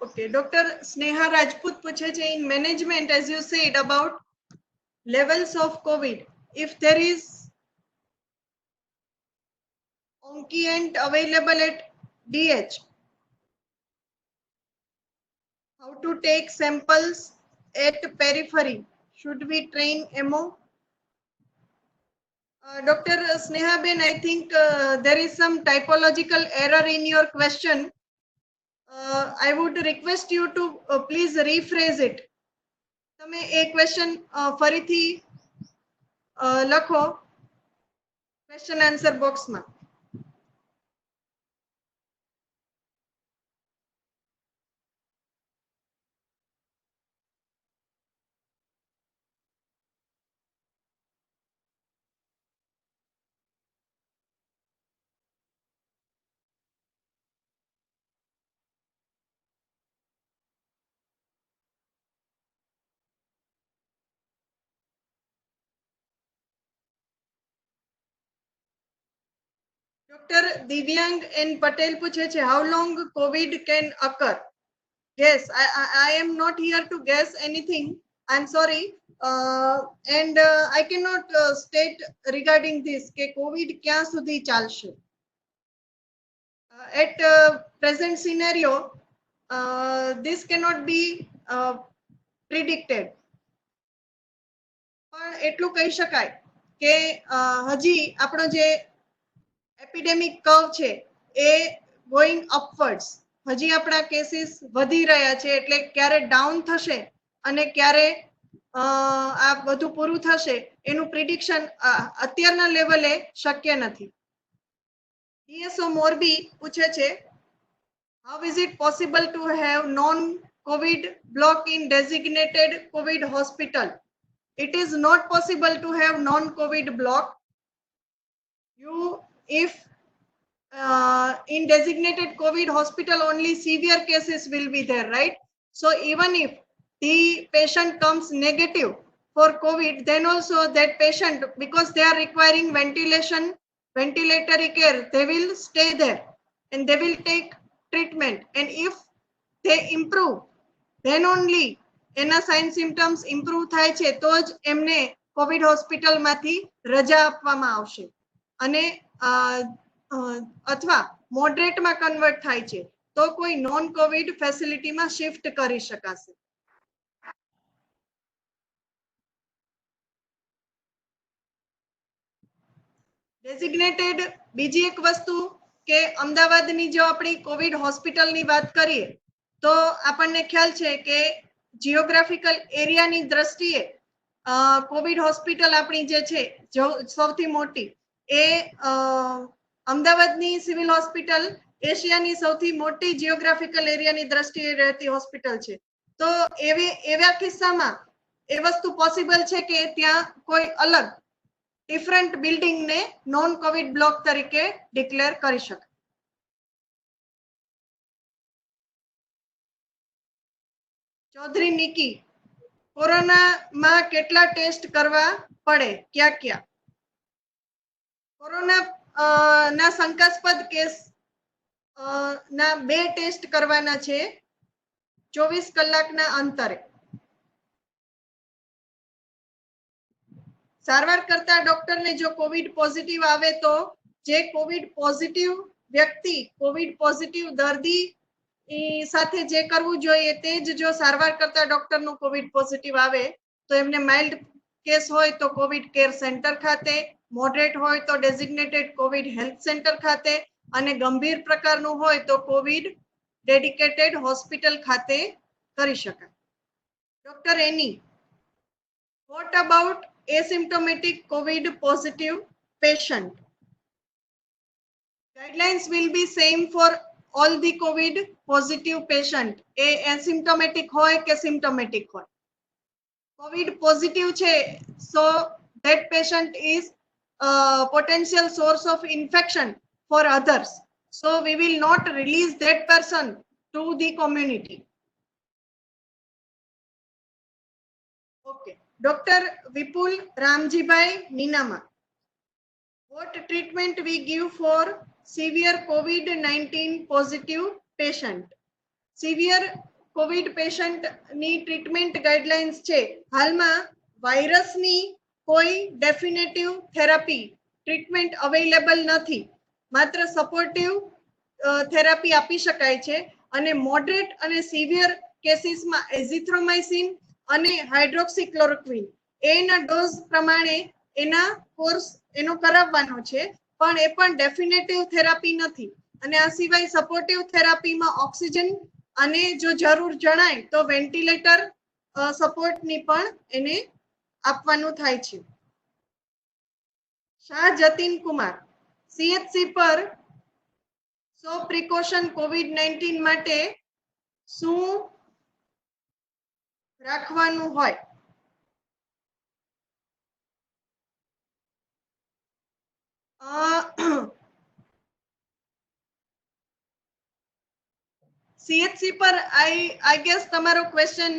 Okay, Dr. Sneha Rajput પૂછે છે, in management, as you said about levels of COVID, if there is Onkient available at DH, how to take samples at periphery? Should we train MO? Dr. Sneha Ben, I think there is some typological error in your question. I would request you to please rephrase it. તમે એ ક્વેશ્ચન ફરીથી લખો ક્વેશ્ચન આન્સર બોક્સમાં. Dr. Divyang N. Patel પૂછે છે, how long COVID can occur? Yes, I am not here to guess anything. I'm sorry. And I cannot state regarding this કે COVID ક્યાં સુધી ચાલશે. At present scenario, this cannot be predicted. પણ એટલું કહી શકાય કે હજી આપણો જે એપિડેમિક કર્વ છે એ ગોઈંગ અપવર્ડ્સ, હજી આપણા કેસીસ વધી રહ્યા છે, એટલે ક્યારે ડાઉન થશે અને ક્યારે આ બધું પૂરું થશે એનું પ્રિડિક્શન અત્યારના લેવલે શક્ય નથી. DSO મોરબી પૂછે છે, how is it possible to have non-COVID block in designated COVID hospital? It is not possible to have non-COVID block. If in designated COVID hospital only severe cases will be there, right? So even if the patient comes negative for COVID, then also that patient, because they are requiring ventilatory care, they will stay there and they will take treatment, and if they improve, then only એના સાઇન સિમ્પટમ્સ ઇમ્પ્રુવ થાય છે તો જ એમને કોવિડ હોસ્પિટલ માંથી રજા આપવામાં આવશે, અને અથવા મોડરેટમાં કન્વર્ટ થાય છે તો કોઈ નોન કોવિડ ફેસિલિટીમાં શિફ્ટ કરી શકાશે. ડેઝિગ્નેટેડ બીજી એક વસ્તુ કે અમદાવાદની જો આપણી કોવિડ હોસ્પિટલની વાત કરીએ તો આપણને ખ્યાલ છે કે જીઓગ્રાફિકલ એરિયાની દ્રષ્ટિએ કોવિડ હોસ્પિટલ આપણી જે છે સૌથી મોટી એ અમદાવાદની સિવિલ હોસ્પિટલ એશિયાની સૌથી મોટી જીઓગ્રાફિકલ એરિયાની દ્રષ્ટિએ રહેતી હોસ્પિટલ છે. તો એવા કિસ્સામાં એ વસ્તુ પોસિબલ છે કે ત્યાં કોઈ અલગ ડિફરન્ટ બિલ્ડિંગ ને નોન કોવિડ બ્લોક તરીકે ડિક્લેર કરી શકે. ચૌધરી નિકી, કોરોનામાં કેટલા ટેસ્ટ કરવા પડે, ક્યા ક્યા? કોરોના ના શંકાસ્પદ કેસ ના 2 ટેસ્ટ કરવાના છે 24 કલાકના અંતરે. સારવાર કરતા ડોક્ટરને જો કોવિડ પોઝિટિવ આવે તો જે કોવિડ પોઝિટિવ વ્યક્તિ, કોવિડ પોઝિટિવ દર્દી એ સાથે જે કરવું જોઈએ તે જ જો સારવાર કરતા ડોક્ટરનું કોવિડ પોઝિટિવ આવે તો એમને માઇલ્ડ કેસ હોય તો કોવિડ કેર સેન્ટર ખાતે, મોડરેટ હોય તો ડેઝિગ્નેટેડ કોવિડ હેલ્થ સેન્ટર ખાતે અને ગંભીર પ્રકારનું હોય તો કોવિડ ડેડિકેટેડ હોસ્પિટલ ખાતે કરી શકાય. Doctor any, what about asymptomatic COVID positive patient? Guidelines will be same for all the COVID positive patient. A asymptomatic હોય કે symptomatic હોય. COVID positive છે, so that patient is a potential source of infection for others. So we will not release that person to the community. Okay. Dr. Vipul Ramjibhai Ninama. What treatment we give for severe COVID-19 positive patient? Severe COVID patient ની ટ્રીટમેન્ટ ગાઈડલાઇન્સ છે. હાલમાં વાયરસની કોઈ ડેફિનેટિવ થેરાપી ટ્રીટમેન્ટ અવેલેબલ નથી, માત્ર સપોર્ટિવ થેરાપી આપી શકાય છે અને મોડરેટ અને સિવિયર કેસીસમાં એઝિથ્રોમાઇસિન અને હાઇડ્રોક્સીક્લોરોક્વિન એના ડોઝ પ્રમાણે એના કોર્સ એનો કરાવવાનો છે, પણ એ પણ ડેફિનેટિવ થેરાપી નથી. અને આ સિવાય સપોર્ટિવ થેરાપીમાં ઓક્સિજન અને જો જરૂર જણાય તો વેન્ટિલેટર સપોર્ટની પણ એને આપવાનું થાય છે. શાહ જતીન કુમાર, સીએચસી પર 100 પ્રિકોશન કોવિડ-19 માટે શું રાખવાનું હોય? સીએચસી પર આઈ ગેસ તમારો ક્વેશ્ચન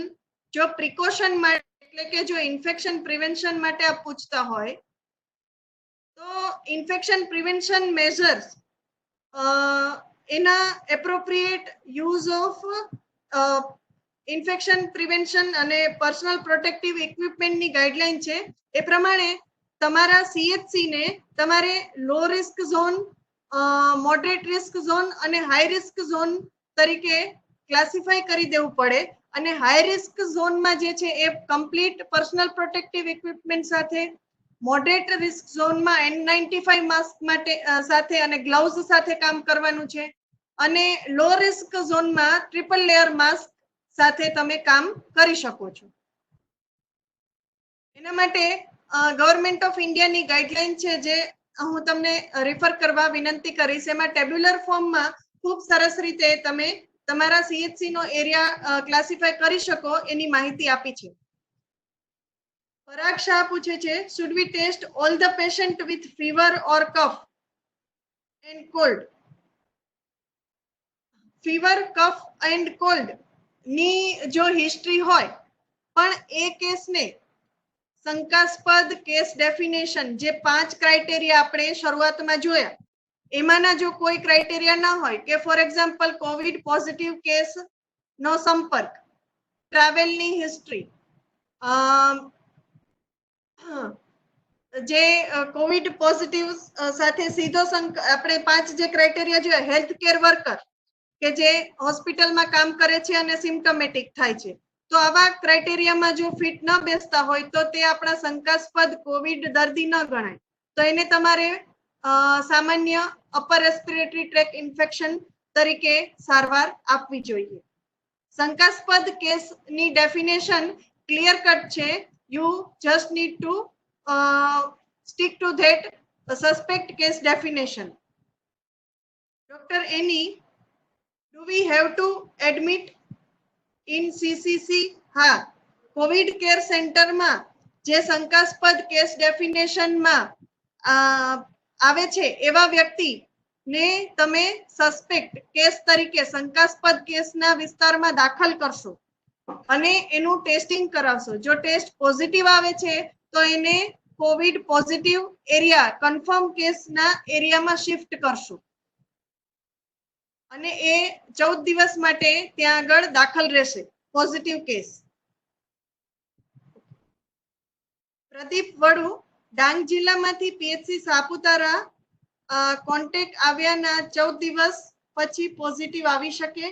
જો પ્રિકોશન માટે એટલે કે જો ઇન્ફેક્શન પ્રિવેન્શન માટે આપ પૂછતા હોય તો ઇન્ફેક્શન પ્રિવેન્શન મેઝર્સ એના appropriate use of infection prevention અને પર્સનલ પ્રોટેક્ટિવ ઇક્વિપમેન્ટની ગાઈડલાઈન છે. એ પ્રમાણે તમારા સીએચસી ને તમારે low risk zone, moderate risk zone અને હાઈ રિસ્ક ઝોન તરીકે ક્લાસિફાઈ કરી દેવું પડે. અને હાઈ રિસ્ક ઝોનમાં જે છે એ કમ્પ્લીટ પર્સનલ પ્રોટેક્ટિવ ઇક્વિપમેન્ટ સાથે, મોડરેટ રિસ્ક ઝોનમાં N95 માસ્ક માટે સાથે અને ગ્લવ્સ સાથે કામ કરવાનું છે અને લો રિસ્ક ઝોનમાં ટ્રિપલ લેયર માસ્ક સાથે તમે કામ કરી શકો છો. એના માટે ગવર્મેન્ટ ઓફ ઇન્ડિયાની ગાઈડલાઈન છે જે હું તમને રિફર કરવા વિનંતી કરીશ. એમાં ટેબ્યુલર ફોર્મમાં ખૂબ સરસ રીતે તમે તમારા સીએચસી નો એરિયા ક્લાસિફાય કરી શકો એની માહિતી આપી છે. પરાગ શાહ પૂછે છે, should we test all the patient with fever or cough and cold? Fever, cough and cold ની જો હિસ્ટ્રી હોય પણ એ કેસને શંકાસ્પદ કેસ ડેફિનેશન જે 5 ક્રાઇટેરિયા આપણે શરૂઆતમાં જોયા એમાંના જો કોઈ ક્રાઇટેરિયા ના હોય કે for example Covid positive case નો સંપર્ક, ટ્રાવેલની હિસ્ટ્રી, જે કોવિડ પોઝિટિવ સાથે સીધો આપણે 5 જે ક્રાઇટેરિયા જોયા, હેલ્થ કેર વર્કર કે જે હોસ્પિટલમાં કામ કરે છે અને સિમ્પ્ટોમેટિક થાય છે, તો આવા ક્રાઇટેરિયામાં જો ફિટ ન બેસતા હોય તો તે આપણા શંકાસ્પદ કોવિડ દર્દી ન ગણાય. તો એને તમારે સામાન્ય અપર રેસ્પિરેટરી ટ્રેક ઇન્ફેક્શન તરીકે સારવાર આપવી જોઈએ. શંકાસ્પદ કેસની ડેફિનેશન ક્લિયર કટ છે. You just need to stick to that suspect case definition. Dr. Any, do we have to admit in CCC? હા, કોવિડ કેર સેન્ટરમાં જે શંકાસ્પદ કેસ ડેફિનેશનમાં આવે છે એવા વ્યક્તિને તમે સસ્પેક્ટ કેસ તરીકે શંકાસ્પદ કેસના વિસ્તારમાં દાખલ કરશો અને એનું ટેસ્ટિંગ કરાવશો. જો ટેસ્ટ પોઝિટિવ આવે છે તો એને કોવિડ પોઝિટિવ એરિયા કન્ફર્મ કેસના એરિયામાં શિફ્ટ કરશો અને એ 14 દિવસ માટે ત્યાં આગળ દાખલ રહેશે પોઝિટિવ કેસ. પ્રદીપ વડુ, ડાંગ જિલ્લામાંથી પીએચસી સાપુતારા કોન્ટેક્ટ આવ્યાના 14 દિવસ પછી પોઝિટિવ આવી શકે?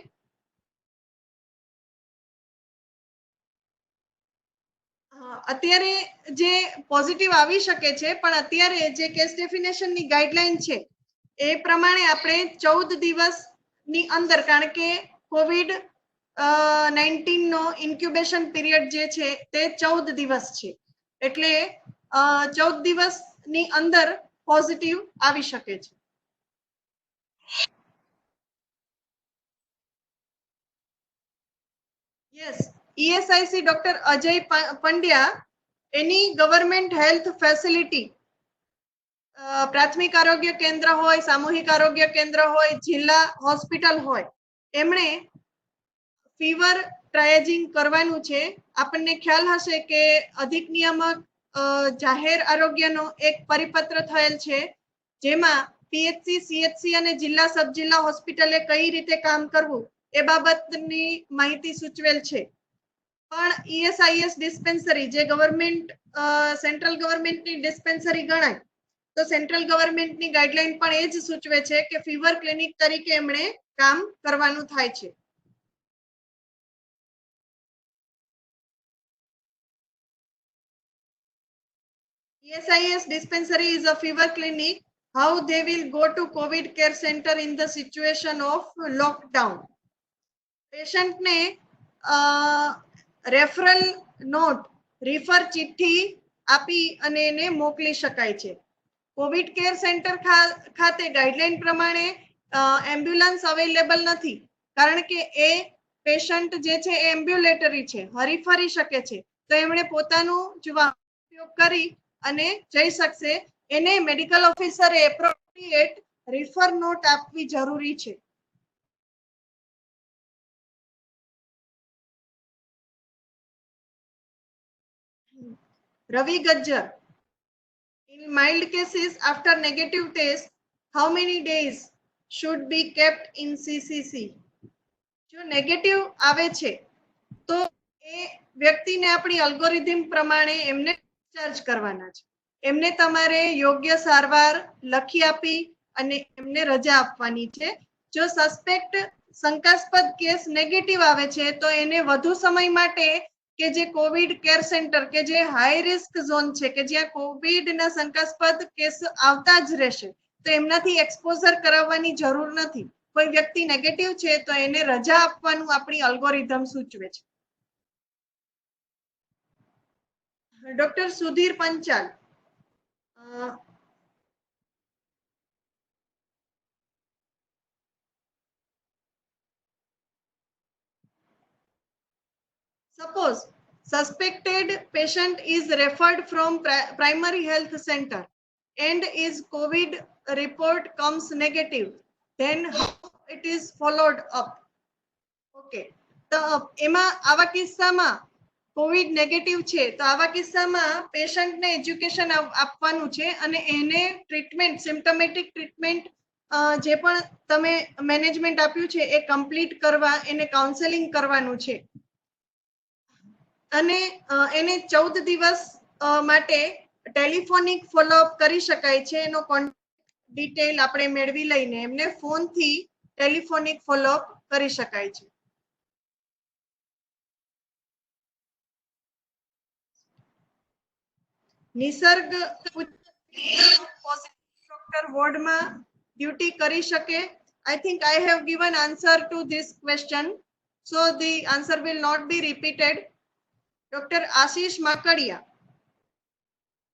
અત્યારે જે પોઝિટિવ આવી શકે છે, પણ અત્યારે જે કેસ ડેફિનેશનની ગાઈડલાઈન છે એ પ્રમાણે આપણે 14 દિવસની અંદર, કારણ કે કોવિડ 19 નો ઇન્ક્યુબેશન પીરિયડ જે છે તે 14 દિવસ છે, એટલે 14 દિવસની અંદર પોઝિટિવ આવી શકે છે. Yes, ESIC doctor Ajay Pandya એની ગવર્મેન્ટ હેલ્થ ફેસિલિટી, પ્રાથમિક આરોગ્ય કેન્દ્ર હોય, સામૂહિક આરોગ્ય કેન્દ્ર હોય, જિલ્લા હોસ્પિટલ હોય, એમણે ફીવર ટ્રાયેજિંગ કરવાનું છે. આપણને ખ્યાલ હશે કે અધિક નિયામક જાહેર આરોગ્યનો એક પરિપત્ર થયેલ છે, જેમાં PHC, CHC અને જિલ્લા સબ જિલ્લા હોસ્પિટલે કઈ રીતે કામ કરવું એ બાબતની માહિતી સૂચવેલ છે. પણ ESIS ડિસ્પેન્સરી જે ગવર્મેન્ટ સેન્ટ્રલ ગવર્મેન્ટની ડિસ્પેન્સરી ગણાય, તો સેન્ટ્રલ ગવર્મેન્ટની ગાઈડલાઈન પણ એ જ સૂચવે છે કે ફીવર ક્લિનિક તરીકે એમણે કામ કરવાનું થાય છે. ESIS dispensary is a fever clinic. How they will go to COVID care center in the situation of lockdown? Patient ને રેફરલ નોટ, રિફર ચિઠ્ઠી આપી અને એને મોકલી શકાય છે. કોવિડ કેર સેન્ટર ખાતે ગાઈડલાઈન પ્રમાણે એમ્બ્યુલન્સ અવેલેબલ નથી, કારણ કે એ પેશન્ટ જે છે એ એમ્બ્યુલેટરી છે, હરીફરી શકે છે, તો એમણે પોતાનું જ ઉપયોગ કરી અને જઈ શકશે. એને મેડિકલ ઓફિસરે એપ્રોપ્રિએટ રિફર નોટ આપવી જરૂરી છે. Ravi Gajjar, in mild cases after negative test, how many days should be kept in CCC? જો નેગેટિવ આવે છે તો એ વ્યક્તિને આપણી અલ્ગોરિધમ પ્રમાણે એમને ડિસ્ચાર્જ કરવાના છે. એમને તમારે યોગ્ય સારવાર લખી આપી અને એમને રજા આપવાની છે. જો સસ્પેક્ટ શંકાસ્પદ કેસ નેગેટિવ આવે છે તો એને વધુ સમય માટે કે જે કોવિડ કેર સેન્ટર કે જે હાઈ રિસ્ક ઝોન છે, કે જ્યાં કોવિડના શંકાસ્પદ કેસ આવતા જ રહેશે, તો એમનાથી એક્સપોઝર કરાવવાની જરૂર નથી. કોઈ વ્યક્તિ નેગેટિવ છે તો એને રજા આપવાનું આપણી અલ્ગોરિધમ સૂચવે છે. Doctor Sudhir Panchal, suppose suspected patient is referred from primary health center and is COVID report comes negative, then how it is followed up? Okay, તો એમાં આવા કિસ્સામાં કોવિડ નેગેટિવ છે તો આવા કિસ્સામાં પેશન્ટને એજ્યુકેશન આપવાનું છે અને એને ટ્રીટમેન્ટ, સિમ્પટોમેટિક ટ્રીટમેન્ટ જે પણ તમે મેનેજમેન્ટ આપ્યું છે એ કમ્પ્લીટ કરવા, એને કાઉન્સેલિંગ કરવાનું છે અને એને 14 દિવસ માટે ટેલિફોનિક ફોલોઅપ કરી શકાય છે. એનો કોન્ટેક્ટ ડિટેલ આપણે મેળવી લઈને એમને ફોનથી ટેલિફોનિક ફોલોઅપ કરી શકાય છે. નિસર્ગ ડોક્ટર વોર્ડમાં ડ્યુટી કરી શકે? I think I have given answer to this question, so the answer will not be repeated. Dr. Ashish Makadia,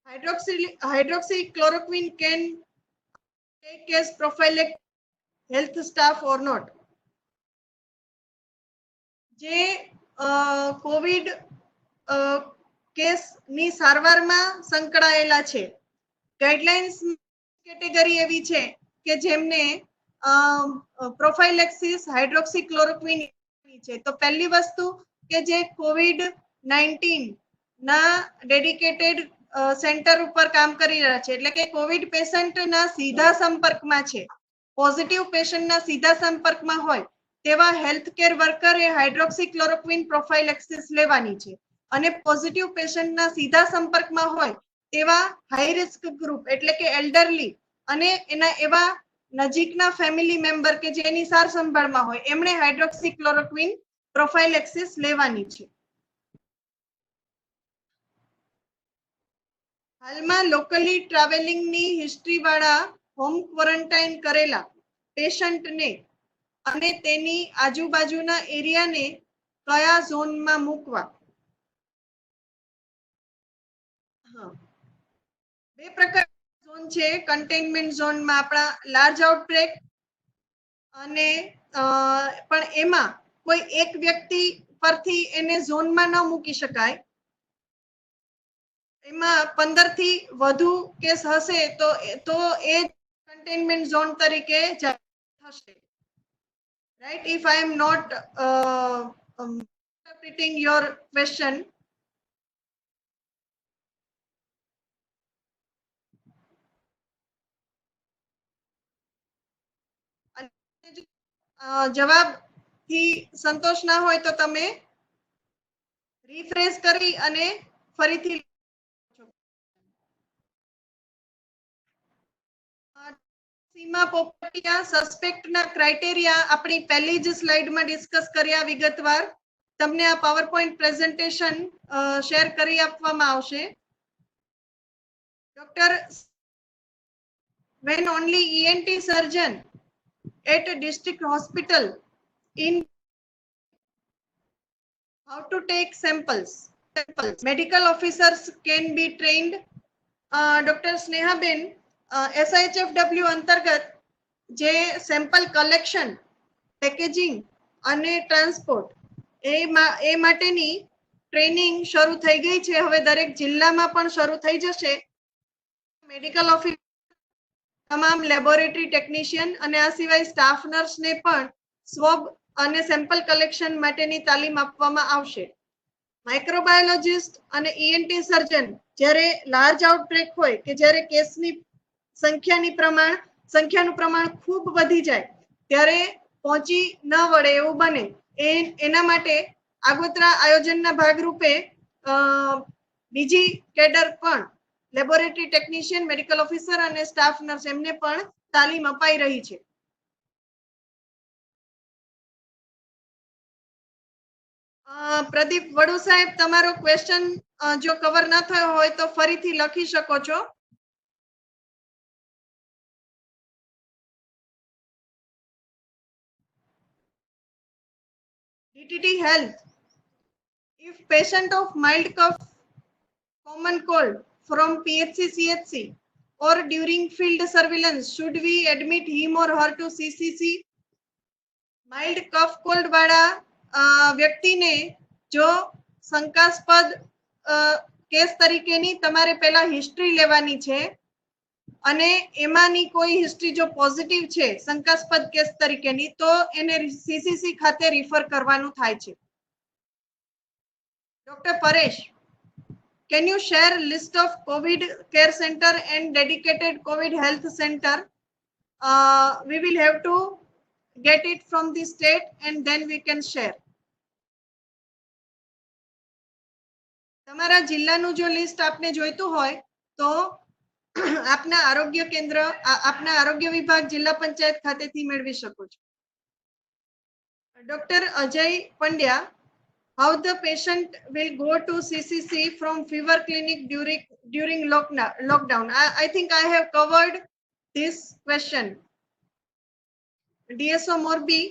hydroxychloroquine can take as prophylactic health staff or not? જે કોવિડ કેસ ની સારવારમાં સંકળાયેલા છે, ગાઈડલાઇન્સ કેટેગરી એવી છે કે જેમને પ્રોફાઇલેક્સિસ હાઇડ્રોક્સીક્લોરોક્વિન છે. તો પહેલી વસ્તુ કે જે COVID-19 ના ડેડિકેટેડ સેન્ટર ઉપર કામ કરી રહ્યા છે, એટલે કે કોવિડ પેશન્ટના સીધા સંપર્કમાં છે, પોઝિટિવ પેશન્ટના સીધા સંપર્કમાં હોય તેવા હેલ્થ કેર વર્કરે હાઇડ્રોક્સીક્લોરોક્વિન પ્રોફાઇલેક્સિસ લેવાની છે. અને પોઝિટિવ પેશન્ટના સીધા સંપર્કમાં હોય તેવા હાઈ રિસ્ક ગ્રુપ, એટલે કે એલ્ડરલી અને એના એવા નજીકના ફેમિલી મેમ્બર કે જેની સાર સંભાળમાં હોય, એમણે હાઇડ્રોક્સીક્લોરોક્વિન પ્રોફાઇલેક્સિસ લેવાની છે. હાલમાં લોકલી ટ્રાવેલિંગની હિસ્ટ્રી વાળા હોમ ક્વોરન્ટાઇન કરેલા પેશન્ટને અને તેની આજુબાજુના એરિયાને કયા ઝોનમાં મૂકવા? હા, બે પ્રકાર ઝોન છે કન્ટેનમેન્ટ ઝોનમાં, આપણા લાર્જ આઉટબ્રેક અને પણ એમાં કોઈ એક વ્યક્તિ પરથી એને ઝોનમાં ન મૂકી શકાય. એમાં 15 થી વધુ કેસ હશે તો એ કન્ટેનમેન્ટ ઝોન તરીકે થશે. Right, if I am not interpreting your question. જવાબ થી સંતોષ ના હોય તો તમે રિફ્રેશ કરી અને ફરીથી સીમા પોપટિયા સસ્પેક્ટના ક્રાઇટેરિયા આપણી પહેલી જ સ્લાઇડમાં ડિસ્કસ કર્યા વિગતવાર. તમને આ પાવરપોઈન્ટ પ્રેઝન્ટેશન શેર કરી આપવામાં આવશે. Doctor, when only ENT surgeon at a district hospital in how to take samples. Medical officers can be trained. Doctor સ્નેહાબેન, SIHFW અંતર્ગત જે સેમ્પલ કલેક્શન, પેકેજિંગ અને ટ્રાન્સપોર્ટ એ માટેની ટ્રેનિંગ શરૂ થઈ ગઈ છે. હવે દરેક જિલ્લામાં પણ શરૂ થઈ જશે. મેડિકલ ઓફિસ, તમામ લેબોરેટરી ટેકનિશિયન અને આ સિવાય સ્ટાફ નર્સને પણ સ્વબ અને સેમ્પલ કલેક્શન માટેની તાલીમ આપવામાં આવશે. માઇક્રોબાયોલોજિસ્ટ અને ENT સર્જન જ્યારે લાર્જ આઉટબ્રેક હોય કે જ્યારે કેસની સંખ્યાનું પ્રમાણ ખૂબ વધી જાય ત્યારે પહોંચી ન વળે એવું બને, એના માટે આગોતરા આયોજનના ભાગરૂપે બીજી કેડર પણ લેબોરેટરી ટેકનિશિયન, મેડિકલ ઓફિસર અને સ્ટાફ નર્સ એમને પણ તાલીમ અપાઈ રહી છે. પ્રદીપ વડુ સાહેબ, તમારો ક્વેશ્ચન જો કવર ન થયો હોય તો ફરીથી લખી શકો છો. DTT health. If patient of mild cough, common cold from PHC, CHC or during field surveillance, should we admit him or her to CCC? Mild cough cold વાળા વ્યક્તિને જો શંકાસ્પદ કેસ તરીકેની તમારે પહેલા હિસ્ટ્રી લેવાની છે અને એમાંની કોઈ હિસ્ટ્રી જો પોઝિટિવ છે શંકાસ્પદ કેસ તરીકેની તો એને CCC ખાતે રિફર કરવાનું થાય છે. Doctor Paresh, can you share list of COVID care center and dedicated COVID health center? We will have to get it from the state and then we can share. તમારા જિલ્લાનું જો લિસ્ટ આપને જોઈતું હોય તો આપના આરોગ્ય કેન્દ્ર, આપના આરોગ્ય વિભાગ, જિલ્લા પંચાયત ખાતેથી મેળવી શકો છો. Doctor Ajay Pandya, how the patient will go to CCC from fever clinic during lockdown? I think I have covered this question. DSO Morbi,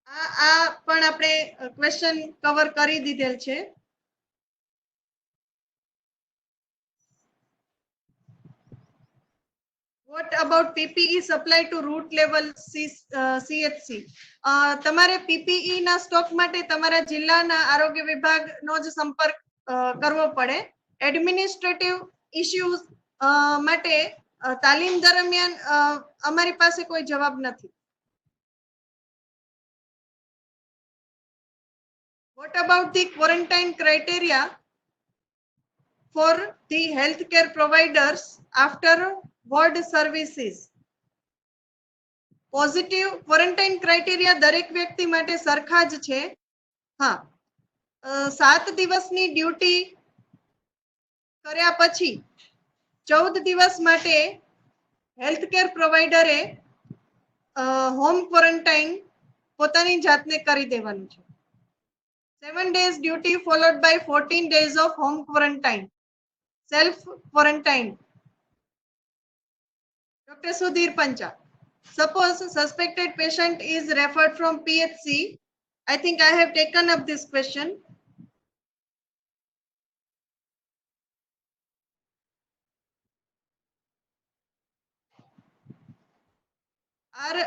આ પણ આપણે ક્વેશ્ચન કવર કરી દીધેલ છે. What about PPE supply to root level CHC? તમારે PPE ના સ્ટોક માટે તમારા જિલ્લાના આરોગ્ય વિભાગનો જ સંપર્ક કરવો પડે. એડમિનિસ્ટ્રેટિવ ઇશ્યુઝ માટે તાલીમ દરમિયાન અમારી પાસે કોઈ જવાબ નથી. What about the quarantine criteria for the healthcare providers after ward services? Positive quarantine criteria દરેક વ્યક્તિ માટે સરખા જ છે. હા, 7 દિવસની ડ્યુટી કર્યા પછી 14 દિવસ માટે હેલ્થકેર પ્રોવાઈડરે હોમ ક્વોરન્ટાઇન પોતાની જાતને કરી દેવાનું છે. 7 days duty followed by 14 days of home quarantine, self quarantine. Dr. Sudhir Pancha. Suppose suspected patient is referred from PHC. I think I have taken up this question. Are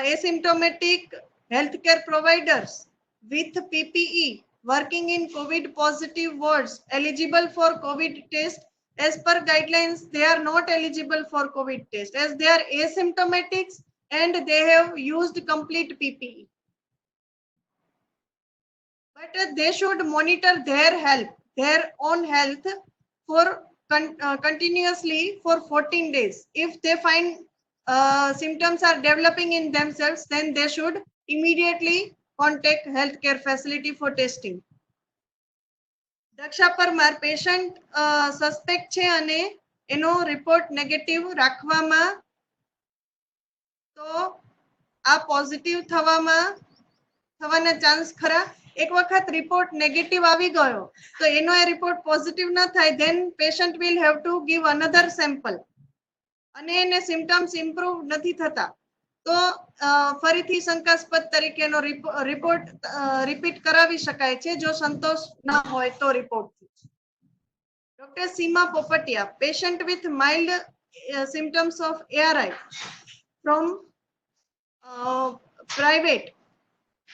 asymptomatic healthcare providers with PPE working in COVID positive wards eligible for COVID test? As per guidelines, they are not eligible for COVID test as they are asymptomatics and they have used complete PPE. But they should monitor their own health for continuously for 14 days. If they find symptoms are developing in themselves, then they should immediately contact healthcare facility for testing. Daksha Parmar, patient suspect છે અને એનો રિપોર્ટ નેગેટિવ રાખવામાં તો આ પોઝિટિવ થવાના ચાન્સ ખરા? એક વખત રિપોર્ટ નેગેટિવ આવી ગયો તો એનો એ રિપોર્ટ પોઝિટિવ ન થાય, then patient will have to give another sample અને એને સિમ્પટમ્સ ઇમ્પ્રુવ નથી થતા તો ફરીથી શંકાસ્પદ તરીકેનો રિપોર્ટ રિપીટ કરાવી શકાય છે જો સંતોષ ન હોય તો રિપોર્ટથી. Doctor Seema Popatiya, patient with mild symptoms of ARI from private,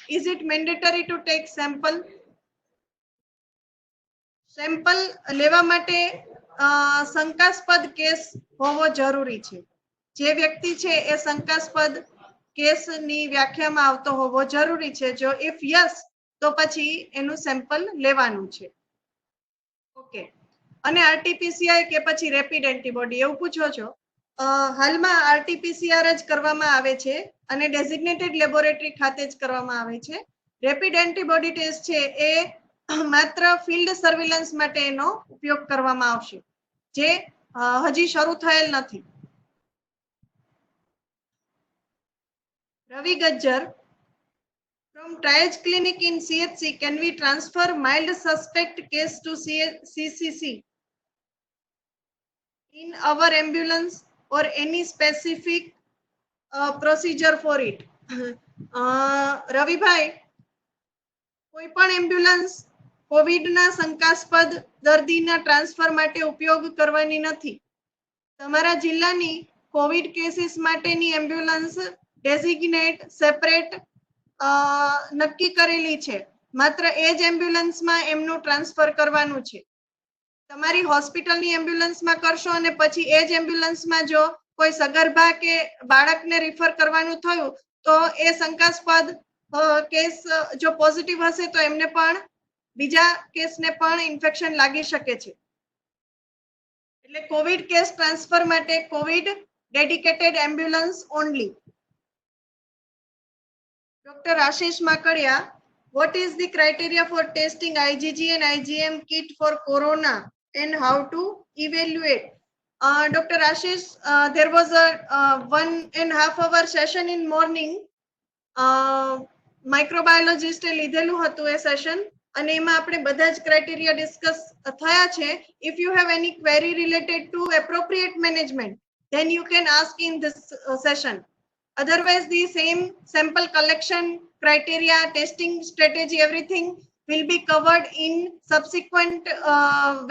is it mandatory to take sample? Sample લેવા માટે શંકાસ્પદ કેસ હોવો જરૂરી છે. જે વ્યક્તિ છે એ શંકાસ્પદ કેસની વ્યાખ્યામાં આવતો હોવો જરૂરી છે. જો ઇફ યસ તો પછી એનું સેમ્પલ લેવાનું છે. ઓકે. અને આરટીપીસીઆર કે પછી રેપિડ એન્ટીબોડી એવું પૂછો છો. હાલમાં આરટીપીસીઆર જ કરવામાં આવે છે અને ડેઝિગ્નેટેડ લેબોરેટરી ખાતે જ કરવામાં આવે છે. રેપિડ એન્ટીબોડી ટેસ્ટ છે એ માત્ર ફિલ્ડ સર્વેલન્સ માટે એનો ઉપયોગ કરવામાં આવશે જે હજી શરૂ થયેલ નથી. રવિ Gajjar, from triage clinic in CHC, can we transfer mild suspect case to CCC in our ambulance or any specific procedure for it? રવિભાઈ, કોઈ પણ એમ્બ્યુલન્સ કોવિડના શંકાસ્પદ દર્દીના ટ્રાન્સફર માટે ઉપયોગ કરવાની નથી. તમારા જિલ્લાની કોવિડ કેસીસ માટેની એમ્બ્યુલન્સ ડેઝિગ્નેટ સેપરેટ નક્કી કરેલી છે. માત્ર એ જ એમ્બ્યુલન્સમાં એમનું ટ્રાન્સફર કરવાનું છે. તમારી હોસ્પિટલની એમ્બ્યુલન્સમાં કરશો અને પછી એ જ એમ્બ્યુલન્સમાં જો કોઈ સગર્ભા કે બાળકને રિફર કરવાનું થયું તો એ શંકાસ્પદ કેસ જો પોઝિટિવ હશે તો એમને પણ બીજા કેસને પણ ઇન્ફેક્શન લાગી શકે છે. એટલે કોવિડ કેસ ટ્રાન્સફર માટે Covid dedicated ambulance only. Doctor Ashish Makadia, what is the criteria for testing IgG and IgM kit for corona and how to evaluate? Dr. Ashish, there was a 1.5 hour session in morning. માઇક્રોબાયોલોજિસ્ટે લીધેલું હતું એ સેશન અને એમાં આપણે બધા જ ક્રાઇટેરિયા ડિસ્કસ થયા છે. If you have any query related to appropriate management then you can ask in this session. Otherwise the same sample collection criteria, testing strategy, everything will be covered in subsequent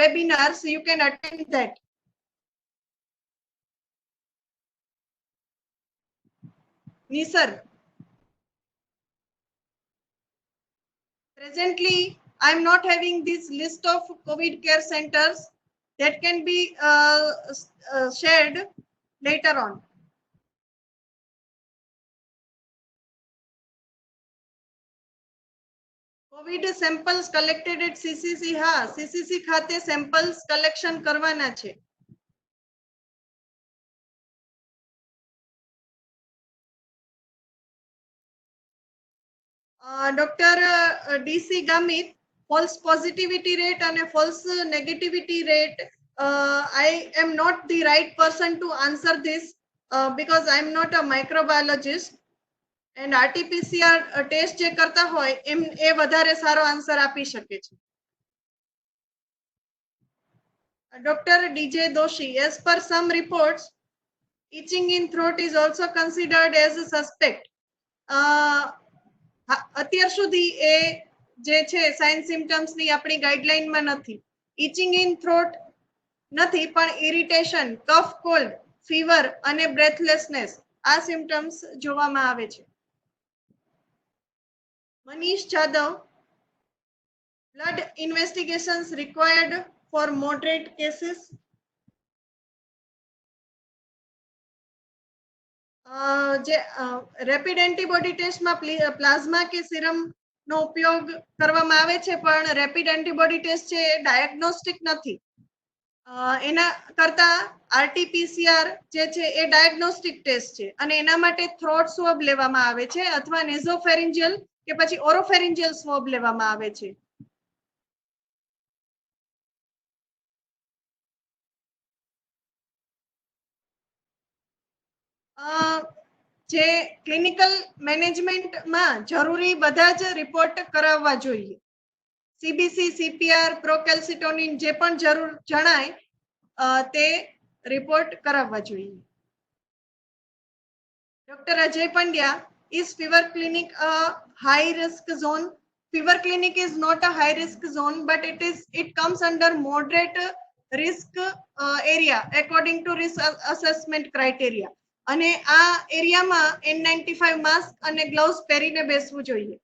webinars. You can attend that. Nisar, presently I am not having this list of COVID care centers that can be shared later on. COVID samples collected at CCC. હા, CCC ખાતે samples collection કરવાના છે. Doctor DC Gamit, false positivity rate and a false negativity rate, I am not the right person to answer this because I am not a microbiologist. And RTPCR test જે કરતા હોય એ વધારે સારો આન્સર આપી શકે છે. Dr. DJ Doshi, as per some reports, itching in throat is also considered as a suspect. અત્યાર સુધી એ જે છે સાઇન સિમ્ટમ્સ ની આપણી ગાઈડલાઈનમાં નથી. ઇચિંગ ઇન થ્રોટ નથી, પણ ઇરિટેશન, કફ, કોલ્ડ, ફીવર અને બ્રેથલેસનેસ આ સિમ્ટમ્સ જોવામાં આવે છે. Manish Jadav, blood investigations required for moderate cases. જે રેપિડ એન્ટીબોડી ટેસ્ટમાં પ્લાઝમા કે સિરમ નો ઉપયોગ કરવામાં આવે છે, પણ રેપિડ એન્ટીબોડી ટેસ્ટ છે એ ડાયગ્નોસ્ટિક નથી. એના કરતા આરટીપીસીઆર જે છે એ ડાયગ્નોસ્ટિક ટેસ્ટ છે અને એના માટે થ્રોટ સ્વોબ લેવામાં આવે છે અથવા નેઝોફેરિન્જિયલ કે પછી ઓરોફેરિન્જિયલ સ્વોબ લેવામાં આવે છે. જે ક્લિનિકલ મેનેજમેન્ટમાં જરૂરી બધા જ રિપોર્ટ કરાવવા જોઈએ. સીબીસી, સીપીઆર, પ્રોકેલ્સિટોનિન જે પણ જરૂર જણાય તે રિપોર્ટ કરાવવા જોઈએ. Doctor Ajay Pandya, is fever clinic a high risk zone? Fever clinic is not a high risk zone, but it comes under moderate risk area according to risk assessment criteria. અને આ એરિયામાં N95 માસ્ક અને ગ્લોવ્સ પહેરીને બેસવું જોઈએ.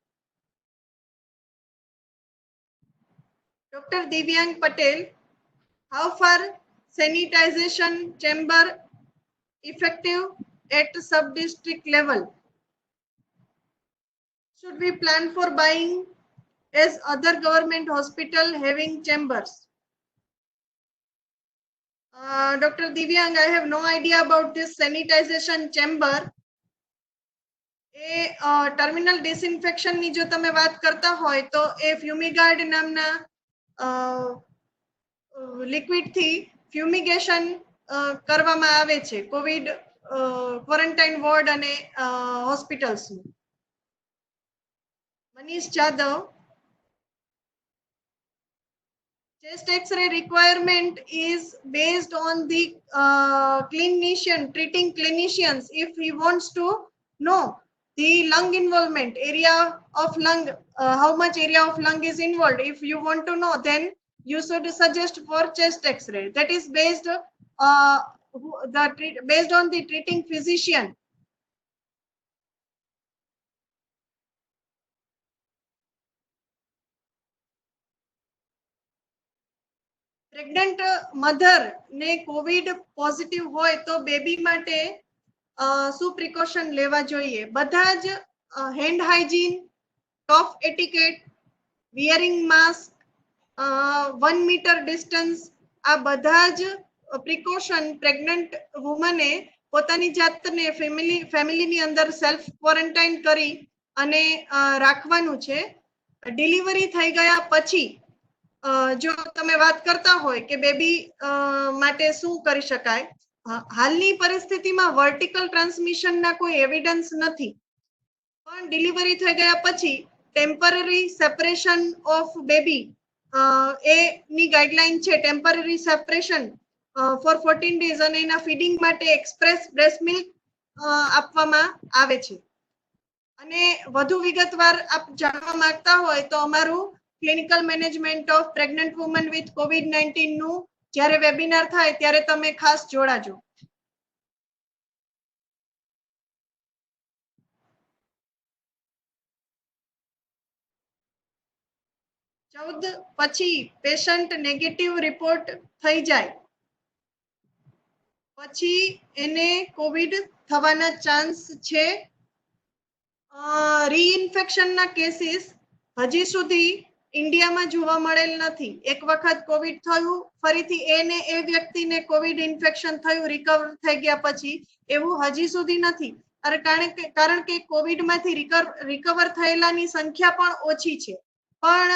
ડોક્ટર દિવ્યાંગ Patel, how far sanitization chamber effective at sub-district level? Should we plan for buying as other government hospital having chambers? Dr. Divyang, I have no idea about this sanitization chamber. એ ટર્મિનલ ડિસઇન્ફેક્શન ની જો તમે વાત કરતા હોય તો એ ફ્યુમિગાર્ડ નામના લિક્વિડ થી ફ્યુમિગેશન કરવામાં આવે છે કોવિડ ક્વોરન્ટાઇન વોર્ડ અને hospitals. Manish Jadav, chest x-ray requirement is based on the treating clinicians. If he wants to know the lung involvement, area of lung, how much area of lung is involved, if you want to know, then you should suggest for chest x-ray. That is based based on the treating physician. Pregnant mother ને કોવિડ પોઝિટિવ હોય તો બેબી માટે શું પ્રિકોશન લેવા જોઈએ? બધા જ hand hygiene, cough etiquette, wearing mask, 1 metre distance આ બધા જ પ્રિકોશન પ્રેગ્નન્ટ વુમને પોતાની જાતને ફેમિલીની અંદર સેલ્ફ ક્વોરન્ટાઇન કરી અને રાખવાનું છે. ડિલિવરી થઈ ગયા પછી જો તમે વાત કરતા હોય કે બેબી માટે શું કરી શકાય, હાલની પરિસ્થિતિમાં વર્ટિકલ ટ્રાન્સમિશનના કોઈ એવિડન્સ નથી, પણ ડિલિવરી થઈ ગયા પછી ટેમ્પરરી સેપરેશન ઓફ બેબી એ ની ગાઈડલાઈન છે. ટેમ્પરરી સેપરેશન ફોર 14 ડેઝ અને એના ફીડિંગ માટે એક્સપ્રેસ બ્રેસ્ટ મિલ્ક આપવામાં આવે છે. અને વધુ વિગતવાર આપ જાણવા માંગતા હોય તો અમારું clinical management of pregnant woman with COVID-19 નું જ્યારે વેબિનાર થાય ત્યારે તમે ખાસ જોડાજો. 14 પછી પેશન્ટ નેગેટિવ રિપોર્ટ થઈ જાય પછી એને કોવિડ થવાના ચાન્સ છે. રીઇન્ફેક્શનના કેસીસ હજી સુધી ઇન્ડિયામાં જોવા મળેલ નથી. એક વખત કોવિડ થયું, ફરીથી એને એ વ્યક્તિને કોવિડ ઇન્ફેક્શન થયું, રિકવર થઈ ગયા પછી એવું હજી સુધી નથી. કારણ કે કોવિડમાંથી રિકવર થયેલાની સંખ્યા પણ ઓછી છે. પણ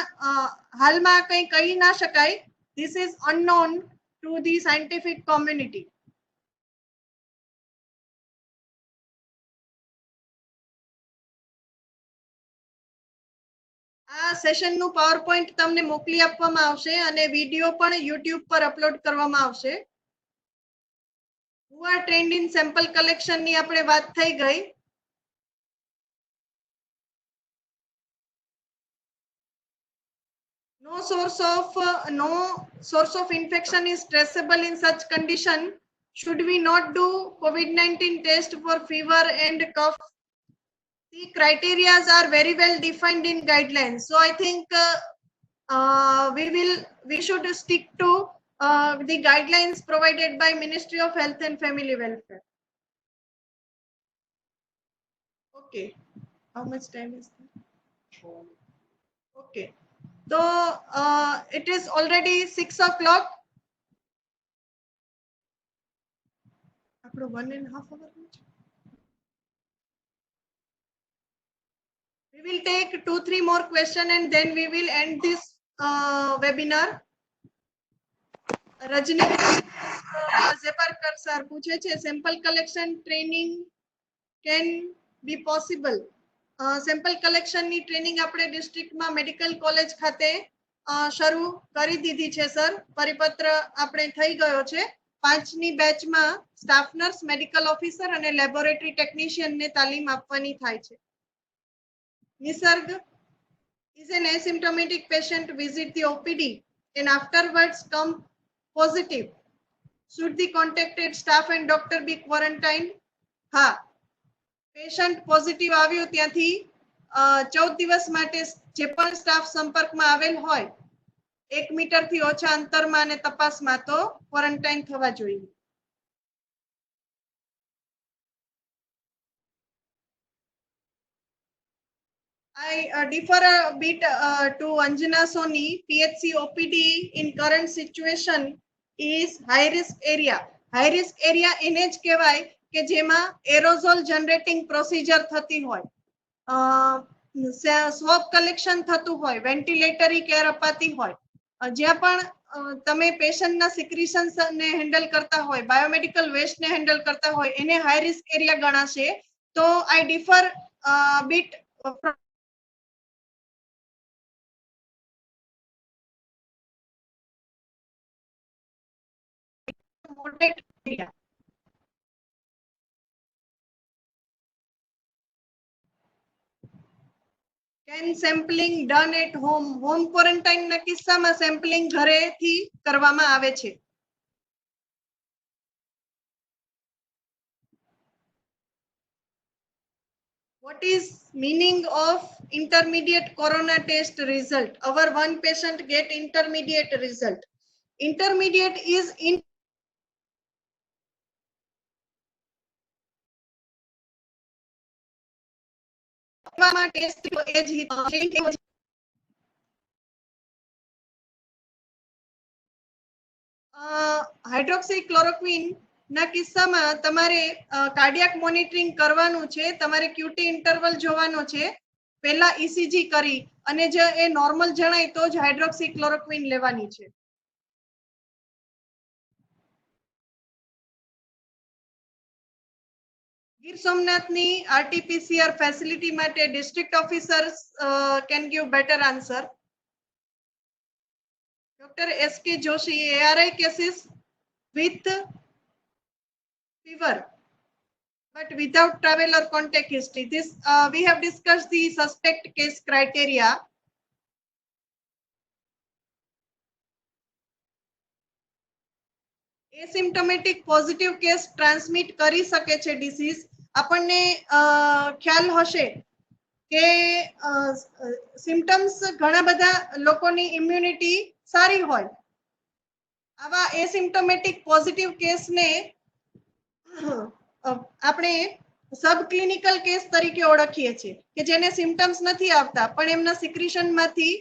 હાલમાં કંઈ કહી ના શકાય. This is unknown to the scientific community. આ સેશનનું પાવર પોઈન્ટ તમને મોકલી આપવામાં આવશે અને વિડીયો પણ યુટ્યુબ પર અપલોડ કરવામાં આવશે. Who are trend in sample collection ની આપણે વાત થઈ ગઈ. No source of infection is traceable in such condition. Should we not do COVID-19 test for fever and cough? The criteria are very well defined in guidelines. So I think we should stick to the guidelines provided by Ministry of Health and Family Welfare. Okay. How much time is there? Okay. So it is already 6 o'clock. After 1.5 hours. We will take 2-3 more questions and then we will end this webinar. Rajni Zeparkar sir પૂછે છે sample collection training can be possible. Sample collection ની ટ્રેનિંગ આપણે ડિસ્ટ્રિક્ટમાં મેડિકલ કોલેજ ખાતે શરૂ કરી દીધી છે સર. પરિપત્ર આપણે થઈ ગયો છે. 5ની બેચમાં સ્ટાફ નર્સ, મેડિકલ ઓફિસર અને લેબોરેટરી ટેકનિશિયન ને તાલીમ આપવાની થાય છે. Nisarg, is an asymptomatic patient visit the OPD and afterwards come positive? Should the contacted staff and doctor be quarantined? હા, પેશન્ટ પોઝિટિવ આવ્યું ત્યાંથી 14 દિવસ માટે જે પણ સ્ટાફ સંપર્કમાં આવેલ હોય 1 મીટરથી ઓછા અંતરમાં અને તપાસમાં તો ક્વોરન્ટાઇન થવા જોઈએ. I differ a bit to Anjana Soni. PHC OPD in current situation is high risk area. High risk area એને જ કહેવાય કે જેમાં એરોઝોલ જનરેટિંગ પ્રોસિજર થતી હોય, સ્વોબ કલેક્શન થતું હોય, વેન્ટિલેટરી કેર અપાતી હોય, જ્યાં પણ તમે પેશન્ટના સિક્રિશન્સ ને હેન્ડલ કરતા હોય, બાયોમેડિકલ વેસ્ટ ને હેન્ડલ કરતા હોય, એને હાઈ રિસ્ક એરિયા ગણાશે. તો I differ bit from moderate area. Can sampling done at home? Home quarantine ના કિસ્સામાં સેમ્પલિંગ ઘરેથી કરવામાં આવે છે. What is meaning of intermediate corona test result? Our one patient get intermediate result. Intermediate is in test હાઇડ્રોક્સીક્લોરોક્વિન ના કિસ્સામાં તમારે કાર્ડિયાક મોનિટરિંગ કરવાનું છે, તમારે QT ઇન્ટરવલ જોવાનો છે, પહેલા ECG કરી અને જો એ નોર્મલ જણાય તો જ હાઇડ્રોક્સીક્લોરોક્વિન લેવાની છે. ગીર સોમનાથની RT-PCR ફેસિલિટી માટે district officers can give better answer. Dr. S.K. Joshi, ARI cases with fever but without travel or contact history. This we have discussed the suspect case criteria. Asymptomatic positive case transmit કરી શકે છે disease. આપણને ખ્યાલ હશે કે સિમ્પટમ્સ ઘણા બધા લોકોની ઇમ્યુનિટી સારી હોય. આવા એસિમ્પ્ટોમેટિક પોઝિટિવ કેસને આપણે સબ ક્લિનિકલ કેસ તરીકે ઓળખીએ છીએ કે જેને સિમ્પટમ્સ નથી આવતા પણ એમના સિક્રિશનમાંથી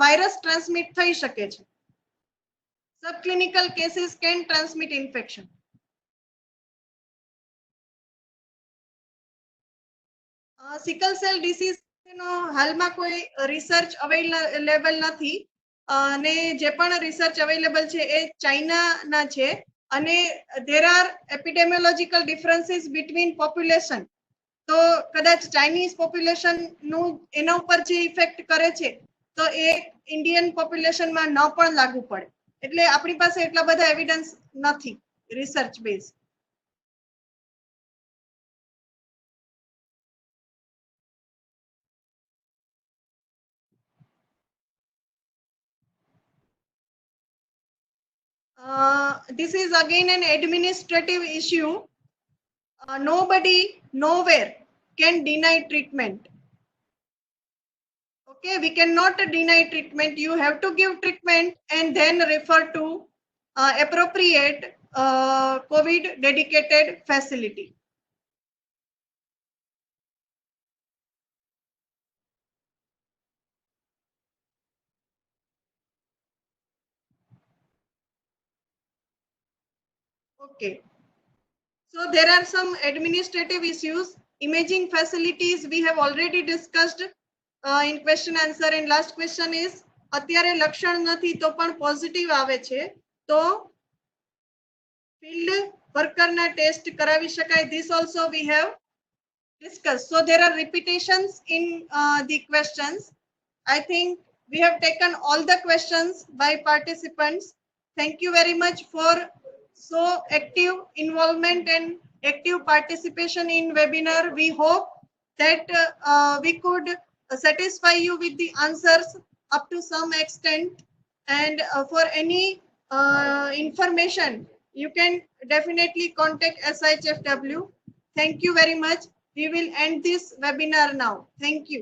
વાયરસ ટ્રાન્સમિટ થઈ શકે છે. Subclinical cases can transmit infection. Sickle cell disease નો હાલમાં કોઈ રિસર્ચ અવેલેબલ નથી અને જે પણ રિસર્ચ અવેલેબલ છે એ ચાઇનાના છે અને there are epidemiological differences between population. તો કદાચ ચાઇનીઝ પોપ્યુલેશન નું એના ઉપર જે ઇફેક્ટ કરે છે તો એ ઇન્ડિયન પોપ્યુલેશનમાં ન પણ લાગુ પડે. એટલે આપણી પાસે એટલા બધા એવિડન્સ નથી research base. This is again an administrative issue. Nobody nowhere can deny treatment. Okay, we cannot deny treatment. You have to give treatment and then refer to appropriate COVID dedicated facility. Okay. So there are some administrative issues. Imaging facilities we have already discussed in question answer, and last question is અત્યારે લક્ષણ નથી તો પણ પોઝિટિવ આવે છે તો ફિલ્ડ વર્કરના ટેસ્ટ કરાવી શકાય. This also we have discussed. So there are repetitions in the questions. I think we have taken all the questions by participants. Thank you very much for so active involvement and active participation in webinar. We hope that we could satisfy you with the answers up to some extent, and for any information you can definitely contact SHFW. Thank you very much. We will end this webinar now. Thank you.